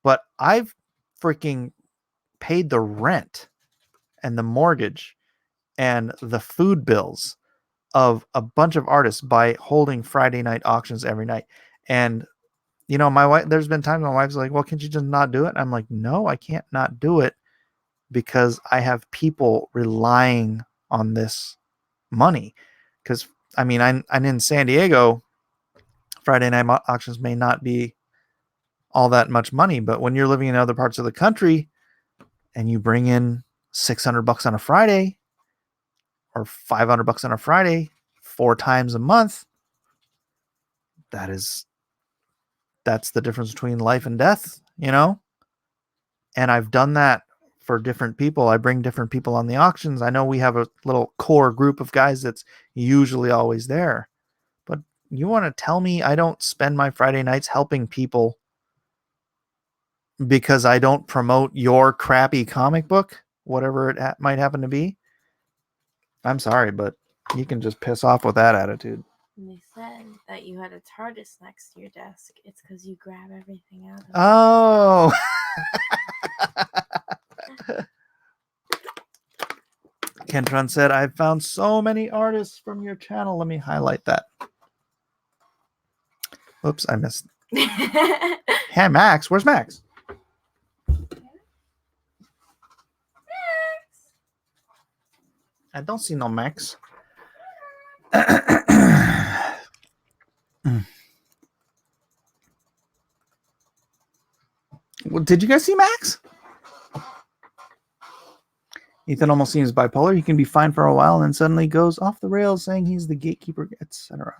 but I've freaking paid the rent and the mortgage and the food bills of a bunch of artists by holding Friday night auctions every night. And, my wife, there's been times my wife's like, well, can't you just not do it? I'm like, no, I can't not do it because I have people relying on this money. Because, I mean, I'm in San Diego. Friday night auctions may not be all that much money, but when you're living in other parts of the country and you bring in $600 on a Friday or $500 on a Friday 4 times a month, that's the difference between life and death, And I've done that for different people. I bring different people on the auctions. I know we have a little core group of guys that's usually always there, but you want to tell me I don't spend my Friday nights helping people because I don't promote your crappy comic book, whatever it might happen to be? I'm sorry, but you can just piss off with that attitude.
And they said that you had a TARDIS next to your desk. It's because you grab everything out of it.
Oh. Kentron said, I've found so many artists from your channel. Let me highlight that. Oops, I missed. Hey, Max. Where's Max? I don't see no Max. Well, did you guys see Max? Ethan almost seems bipolar. He can be fine for a while and then suddenly goes off the rails saying he's the gatekeeper, etc.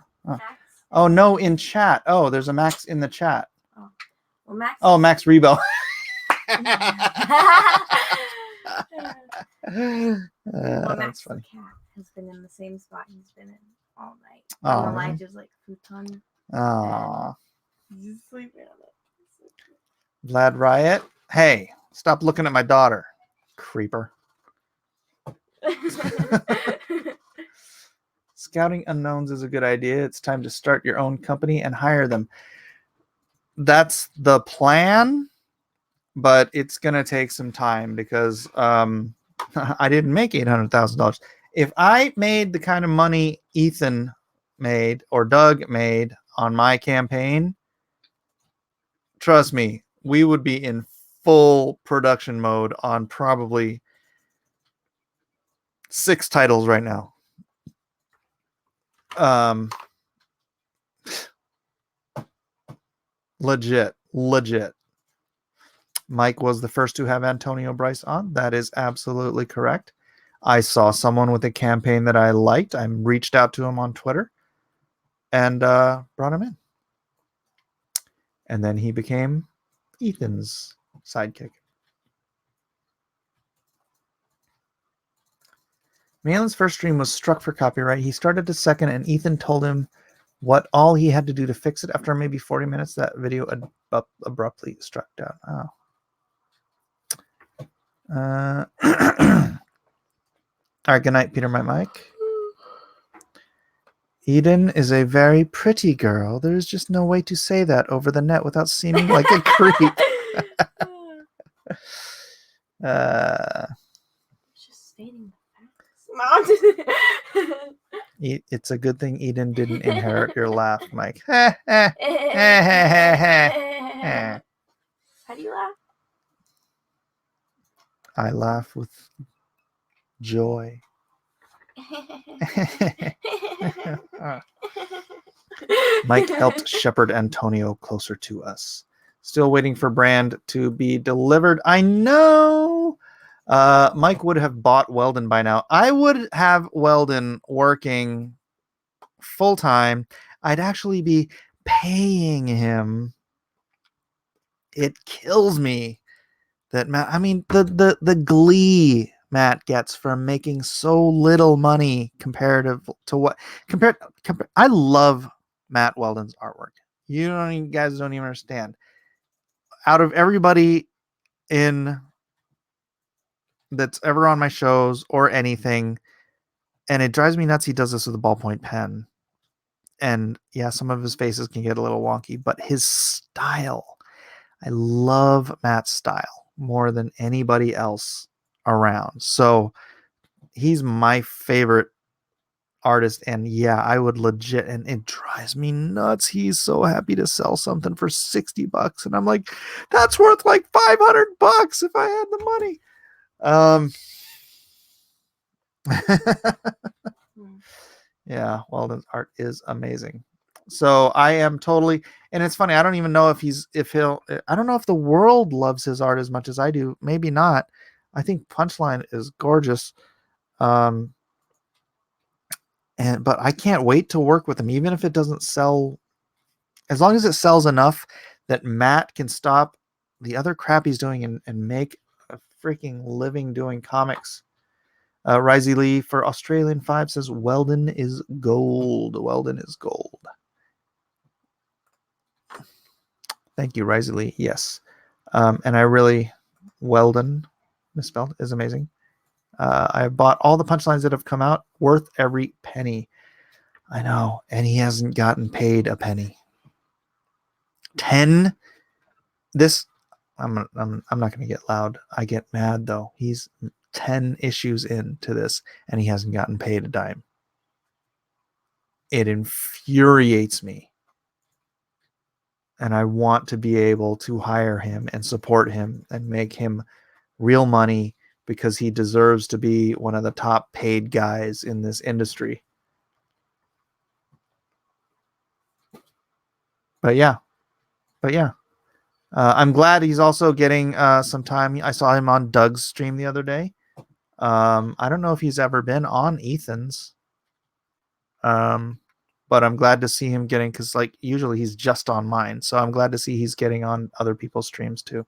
Oh, no, in chat. Oh, there's a Max in the chat.
Oh, well, Max.
Oh, Max Rebo.
Well,
That's
Max the
funny.
cat has been in the same spot he's been in all night.
Oh,
On
really?
Elijah's like futon.
Aw.
He's sleeping on it.
Vlad Riot. Hey, stop looking at my daughter. Creeper. Scouting unknowns is a good idea. It's time to start your own company and hire them. That's the plan, but it's going to take some time because I didn't make $800,000. If I made the kind of money Ethan made or Doug made on my campaign, trust me, we would be in full production mode on probably 6 titles right now. Legit. Mike was the first to have Antonio Bryce on. That is absolutely correct. I saw someone with a campaign that I liked. I reached out to him on Twitter and brought him in. And then he became Ethan's sidekick. Malin's first stream was struck for copyright. He started a second, and Ethan told him what all he had to do to fix it. After maybe 40 minutes, that video abruptly struck down. All right, good night, Peter, Mike. Eden is a very pretty girl. There's just no way to say that over the net without seeming like a creep.
Just stating the facts.
It's a good thing Eden didn't inherit your laugh, Mike.
How do you laugh?
I laugh with joy. Mike helped shepherd Antonio closer to us. Still waiting for Brand to be delivered. I know. Mike would have bought Weldon by now. I would have Weldon working full time. I'd actually be paying him. It kills me that Matt. I mean, the glee Matt gets from making so little money comparative to what compared. I love Matt Weldon's artwork. You guys don't even understand. Out of everybody in that's ever on my shows or anything, and it drives me nuts. He does this with a ballpoint pen, and yeah, some of his faces can get a little wonky, but his style, I love Matt's style more than anybody else around. So he's my favorite artist, and yeah, I would legit, and it drives me nuts. He's so happy to sell something for $60, and I'm like, that's worth like $500 if I had the money. Yeah, Weldon's art is amazing. So I am totally, and it's funny, I don't even know I don't know if the world loves his art as much as I do. Maybe not. I think Punchline is gorgeous. But I can't wait to work with him, even if it doesn't sell, as long as it sells enough that Matt can stop the other crap he's doing and make a freaking living doing comics. Risey Lee for Australian 5 says Weldon is gold. Weldon is gold. Thank you, Risey Lee. Yes. And I really, Weldon, misspelled, is amazing. I bought all the Punchlines that have come out, worth every penny. I know, and he hasn't gotten paid a penny. 10. This, I'm not going to get loud. I get mad though. He's 10 issues into this, and he hasn't gotten paid a dime. It infuriates me. And I want to be able to hire him and support him and make him real money, because he deserves to be one of the top paid guys in this industry. But yeah. I'm glad he's also getting some time. I saw him on Doug's stream the other day. I don't know if he's ever been on Ethan's. But I'm glad to see him getting, because like usually he's just on mine. So I'm glad to see he's getting on other people's streams too.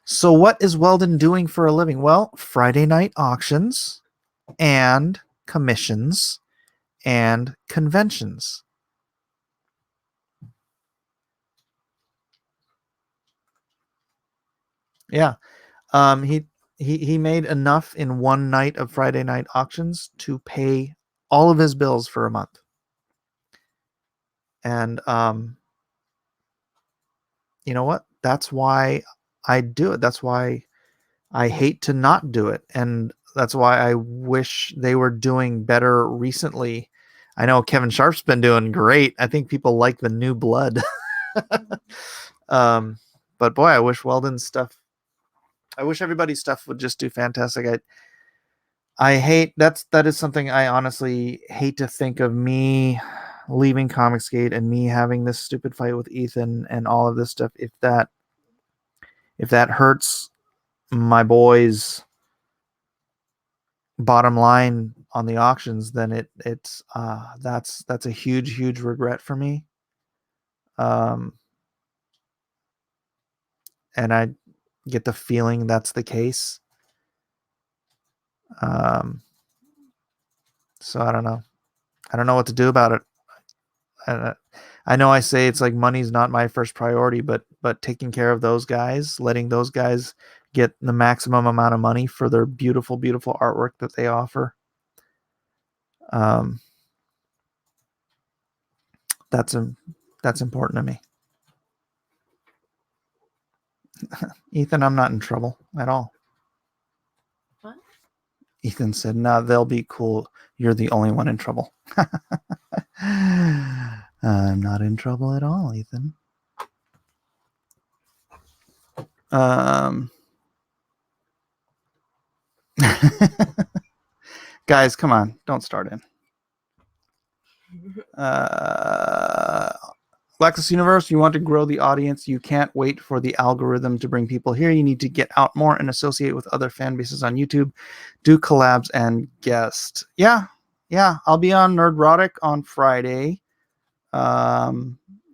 So what is Weldon doing for a living? Well, Friday night auctions and commissions and conventions. Yeah. He made enough in one night of Friday night auctions to pay all of his bills for a month. And you know what? That's why I do it. That's why I hate to not do it. And that's why I wish they were doing better recently. I know Kevin Sharp's been doing great. I think people like the new blood. But boy, I wish Weldon's stuff, I wish everybody's stuff would just do fantastic. I hate that is something I honestly hate to think of, me leaving Comicsgate and me having this stupid fight with Ethan and all of this stuff. If that hurts my boys' bottom line on the auctions, then it's that's a huge regret for me. And I get the feeling that's the case. So I don't know. I don't know what to do about it. I know I say it's like money's not my first priority, but taking care of those guys, letting those guys get the maximum amount of money for their beautiful artwork that they offer. That's important to me. Ethan, I'm not in trouble at all.
What?
Ethan said, "No, they'll be cool. You're the only one in trouble." I'm not in trouble at all, Ethan. Guys, come on, don't start in. Lexus Universe, you want to grow the audience. You can't wait for the algorithm to bring people here. You need to get out more and associate with other fan bases on YouTube. Do collabs and guest. Yeah. I'll be on Nerdrotic on Friday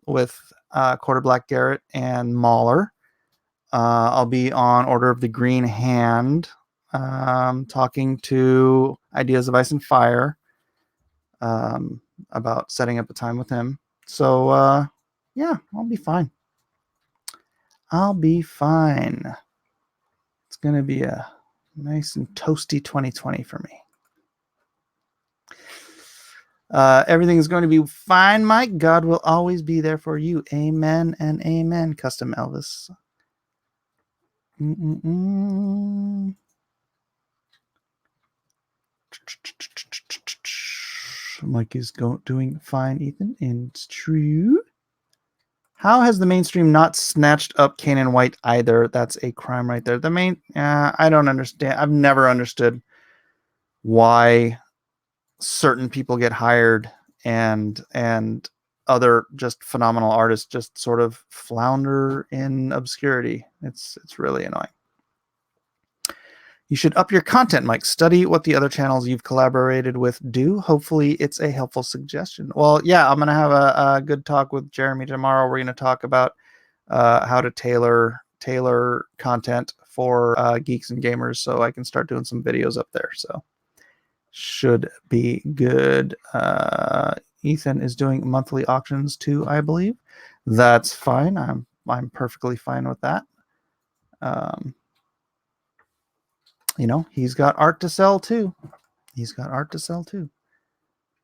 with Quarter Black Garrett and Mahler. I'll be on Order of the Green Hand, talking to Ideas of Ice and Fire, about setting up a time with him. So, yeah, I'll be fine. It's going to be a nice and toasty 2020 for me. Everything is going to be fine, Mike. God will always be there for you. Amen and amen. Custom Elvis. Mike is doing fine, Ethan, and it's true. How has the mainstream not snatched up Kanan White either? That's a crime right there. I don't understand. I've never understood why certain people get hired and other just phenomenal artists just sort of flounder in obscurity. It's really annoying. You should up your content, Mike. Study what the other channels you've collaborated with do. Hopefully it's a helpful suggestion. Well, yeah, I'm going to have a good talk with Jeremy tomorrow. We're going to talk about how to tailor content for geeks and gamers, so I can start doing some videos up there. So should be good. Ethan is doing monthly auctions too, I believe. That's fine. I'm perfectly fine with that. He's got art to sell too.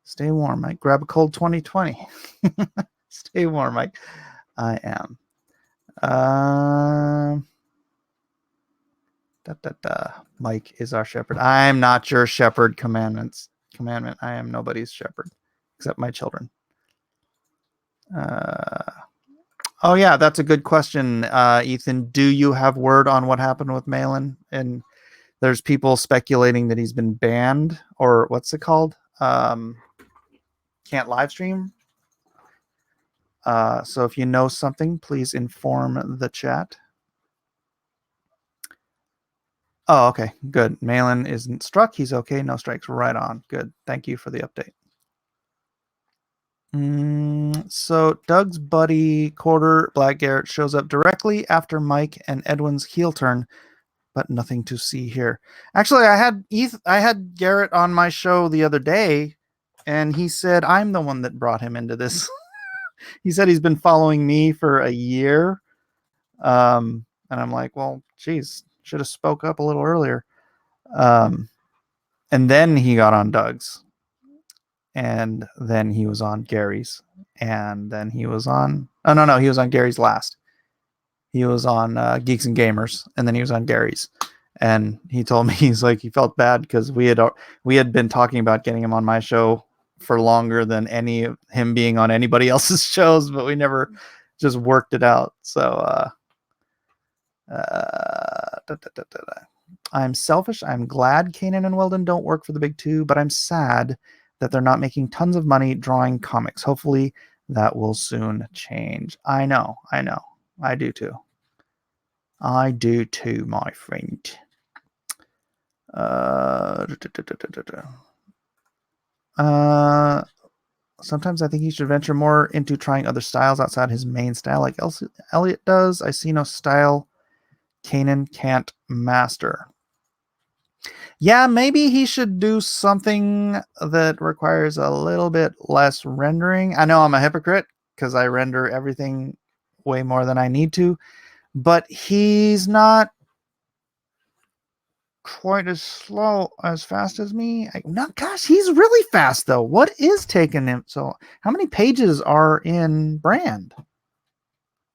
Stay warm, Mike. Grab a cold 2020. Stay warm, Mike. I am. Mike is our shepherd. I'm not your shepherd. Commandment. I am nobody's shepherd except my children. Oh yeah, that's a good question, Ethan. Do you have word on what happened with Malin? And there's people speculating that he's been banned, or what's it called? Can't live stream. So if you know something, please inform the chat. Oh, okay, good. Malin isn't struck. He's okay. No strikes. Right on. Good. Thank you for the update. So Doug's buddy Quarter Black Garrett shows up directly after Mike and Edwin's heel turn, but nothing to see here. Actually, I had Garrett on my show the other day, and he said I'm the one that brought him into this. He said he's been following me for a year. And I'm like, well, geez, should have spoke up a little earlier. And then he got on Doug's. And then he was on Gary's. And then he was on... Oh, no, he was on Gary's last. He was on Geeks and Gamers. And then he was on Gary's. And he told me, he's like, he felt bad because we had been talking about getting him on my show for longer than him being on anybody else's shows, but we never just worked it out. So I'm selfish. I'm glad Kanan and Weldon don't work for the big two, but I'm sad that they're not making tons of money drawing comics. Hopefully that will soon change. I know. I do too. I do too, my friend. Sometimes I think he should venture more into trying other styles outside his main style, like Elliot does. I see no style Kanan can't master. Yeah, maybe he should do something that requires a little bit less rendering. I know I'm a hypocrite because I render everything way more than I need to, but he's not quite as fast as me. Gosh, he's really fast though. What is taking him? So how many pages are in Brand?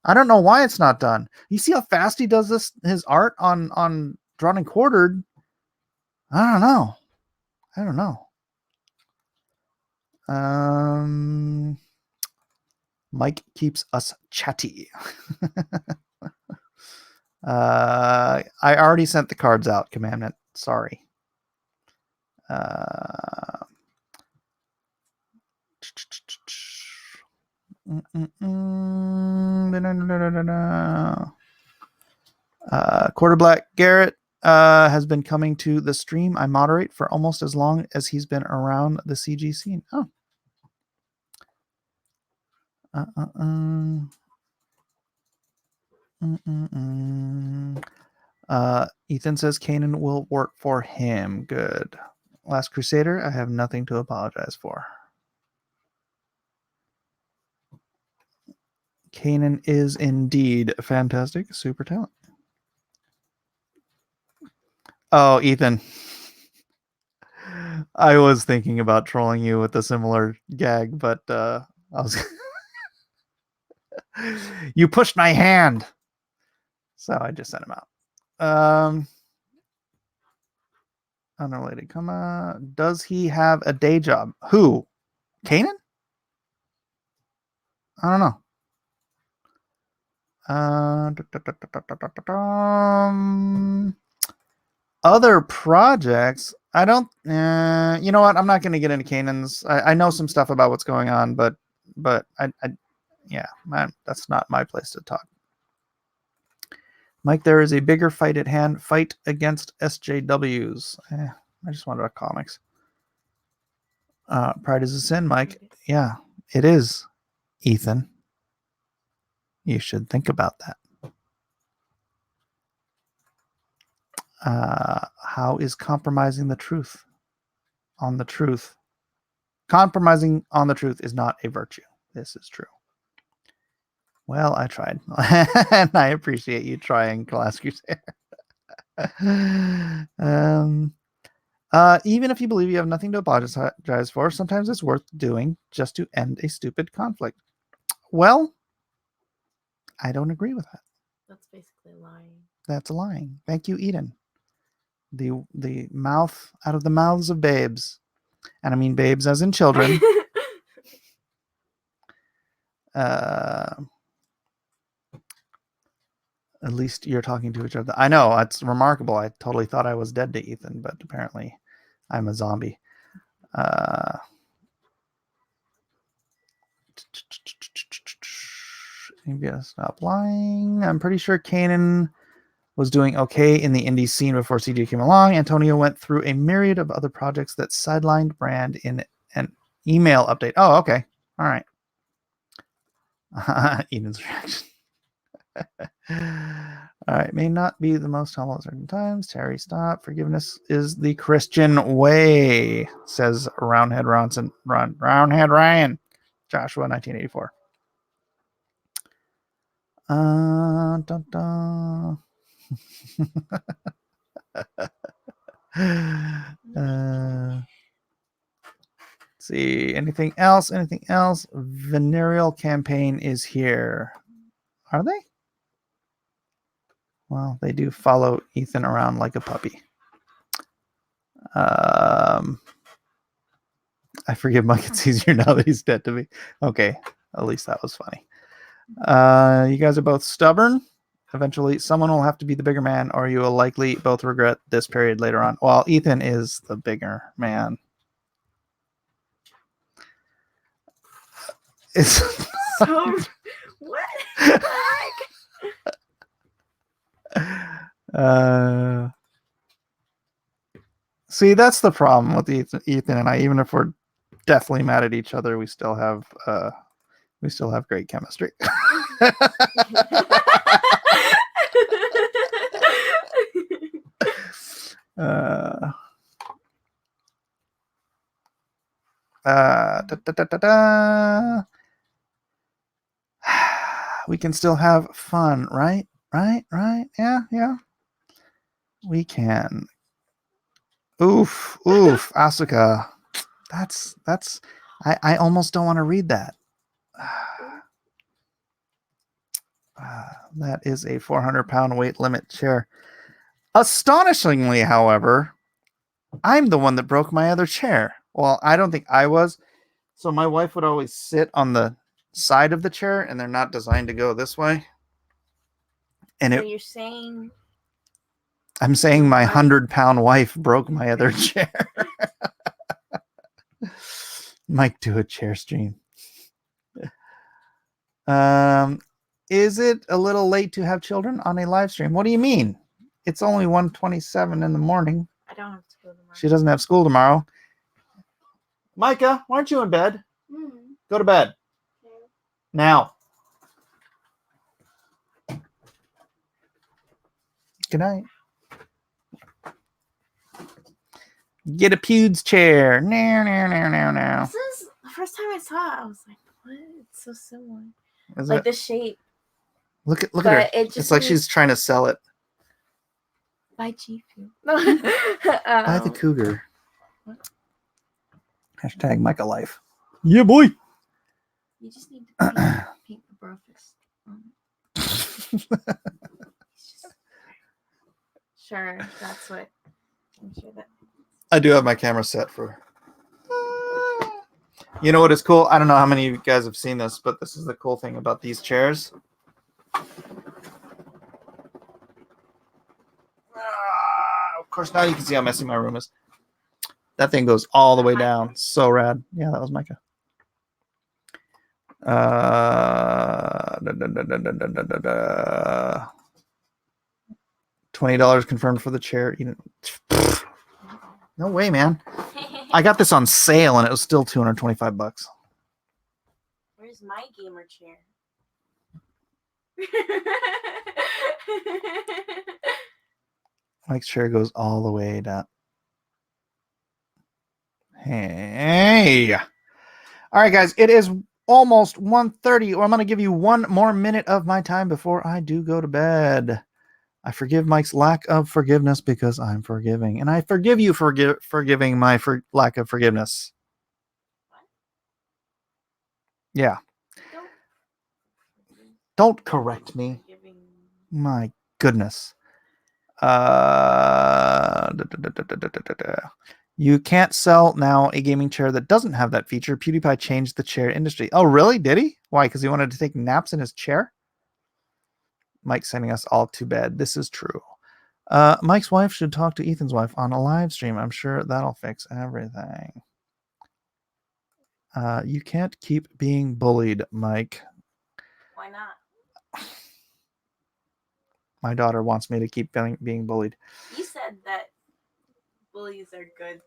I don't know why it's not done. You see how fast he does his art on Drawn and Quartered? I don't know. Mike keeps us chatty. I already sent the cards out, Commandment. Sorry. Quarter Black Garrett has been coming to the stream I moderate for almost as long as he's been around the CG scene. Oh. Ethan says Kanan will work for him. Good. Last Crusader, I have nothing to apologize for. Kanan is indeed fantastic. Super talent. Oh, Ethan. I was thinking about trolling you with a similar gag, but I was... You pushed my hand. So I just sent him out. Unrelated, does he have a day job? Who? Kanan? I don't know. Other projects. I don't. You know what? I'm not going to get into Kanan's. I know some stuff about what's going on, but yeah, man, that's not my place to talk. Mike, there is a bigger fight at hand. Fight against SJWs. I just want to talk comics. Pride is a sin, Mike. Yeah, it is, Ethan. You should think about that. How is compromising the truth on the truth? Compromising on the truth is not a virtue. This is true. Well, I tried. And I appreciate you trying, Class Crusader. Even if you believe you have nothing to apologize for, sometimes it's worth doing just to end a stupid conflict. Well, I don't agree with that.
That's basically lying.
That's lying. Thank you, Eden. The mouth out of the mouths of babes. And I mean babes as in children. At least you're talking to each other. I know, it's remarkable. I totally thought I was dead to Ethan, but apparently I'm a zombie. Maybe I'll stop lying. I'm pretty sure Kanan was doing okay in the indie scene before CG came along. Antonio went through a myriad of other projects that sidelined Brand in an email update. Oh, okay. All right. Eden's reaction. All right. May not be the most humble at certain times. Terry, stop. Forgiveness is the Christian way, says Roundhead Ronson. Roundhead Ryan. Joshua, 1984. Dun, dun. See, anything else? Anything else? Venereal campaign is here. Are they? Well, they do follow Ethan around like a puppy. I forgive Mike. It's easier now that he's dead to me. Okay, at least that was funny. You guys are both stubborn. Eventually, someone will have to be the bigger man, or you will likely both regret this period later on. Well, Ethan is the bigger man. It's
So, what? The heck?
See, that's the problem with Ethan and I. Even if we're definitely mad at each other, we still have great chemistry. We can still have fun, right? Right? Yeah. We can. Oof, Asuka. That's. I almost don't want to read that. That is a 400-pound weight limit chair. Astonishingly, however, I'm the one that broke my other chair. Well, I don't think I was. So my wife would always sit on the side of the chair, and they're not designed to go this way. And
So you're saying
I'm saying my 100-pound wife broke my other chair. Might do a chair stream. Is it a little late to have children on a live stream? What do you mean? It's only 1:27 in the morning.
I don't have school tomorrow.
She doesn't have school tomorrow. Micah, why aren't you in bed? Go to bed. Now. Good night. Get a Pewds chair. Now.
This is the first time I saw it. I was like, what? It's so similar.
Is
Like
it?
the shape.
Look at her.
But
It's like she's trying to sell it.
By G Fuel.
Buy the cougar. Hashtag Micah Life. Yeah, boy.
You just need to paint the brofist. Sure, that's what. I'm sure that.
I do have my camera set for. You know what is cool? I don't know how many of you guys have seen this, but this is the cool thing about these chairs. Of course, now you can see how messy my room is. That thing goes all the way down. So rad. Yeah, that was Micah. $20 confirmed for the chair. No way, man. I got this on sale and it was still $225.
Where's my gamer chair?
Mike's chair goes all the way down. Hey. All right, guys. It is almost 1:30, or I'm going to give you one more minute of my time before I do go to bed. I forgive Mike's lack of forgiveness because I'm forgiving. And I forgive you for forgiving my lack of forgiveness. Yeah. Don't correct me. My goodness. You can't sell now a gaming chair that doesn't have that feature. PewDiePie changed the chair industry. Oh, really? Did he? Why? Because he wanted to take naps in his chair? Mike's sending us all to bed. This is true. Mike's wife should talk to Ethan's wife on a live stream. I'm sure that'll fix everything. You can't keep being bullied, Mike.
Why not?
My daughter wants me to keep being bullied.
You said that bullies are good.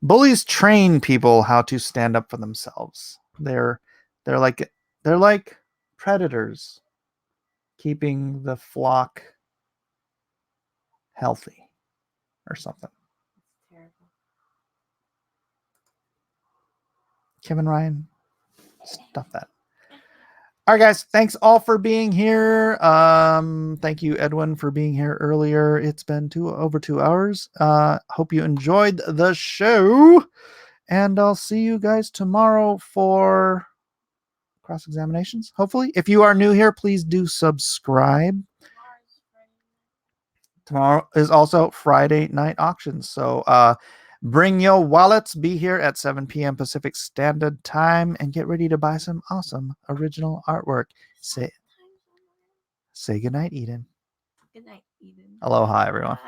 Bullies train people how to stand up for themselves. They're like predators keeping the flock healthy or something.
It's terrible.
Kevin Ryan, stuff that. All right, guys. Thanks all for being here. Thank you, Edwin, for being here earlier. It's been over 2 hours. Hope you enjoyed the show, and I'll see you guys tomorrow for cross examinations. Hopefully, if you are new here, please do subscribe. Tomorrow is also Friday night auctions, so bring your wallets. Be here at 7 p.m. Pacific Standard Time and get ready to buy some awesome original artwork. Say goodnight, Eden.
Good night, Eden.
Aloha, everyone.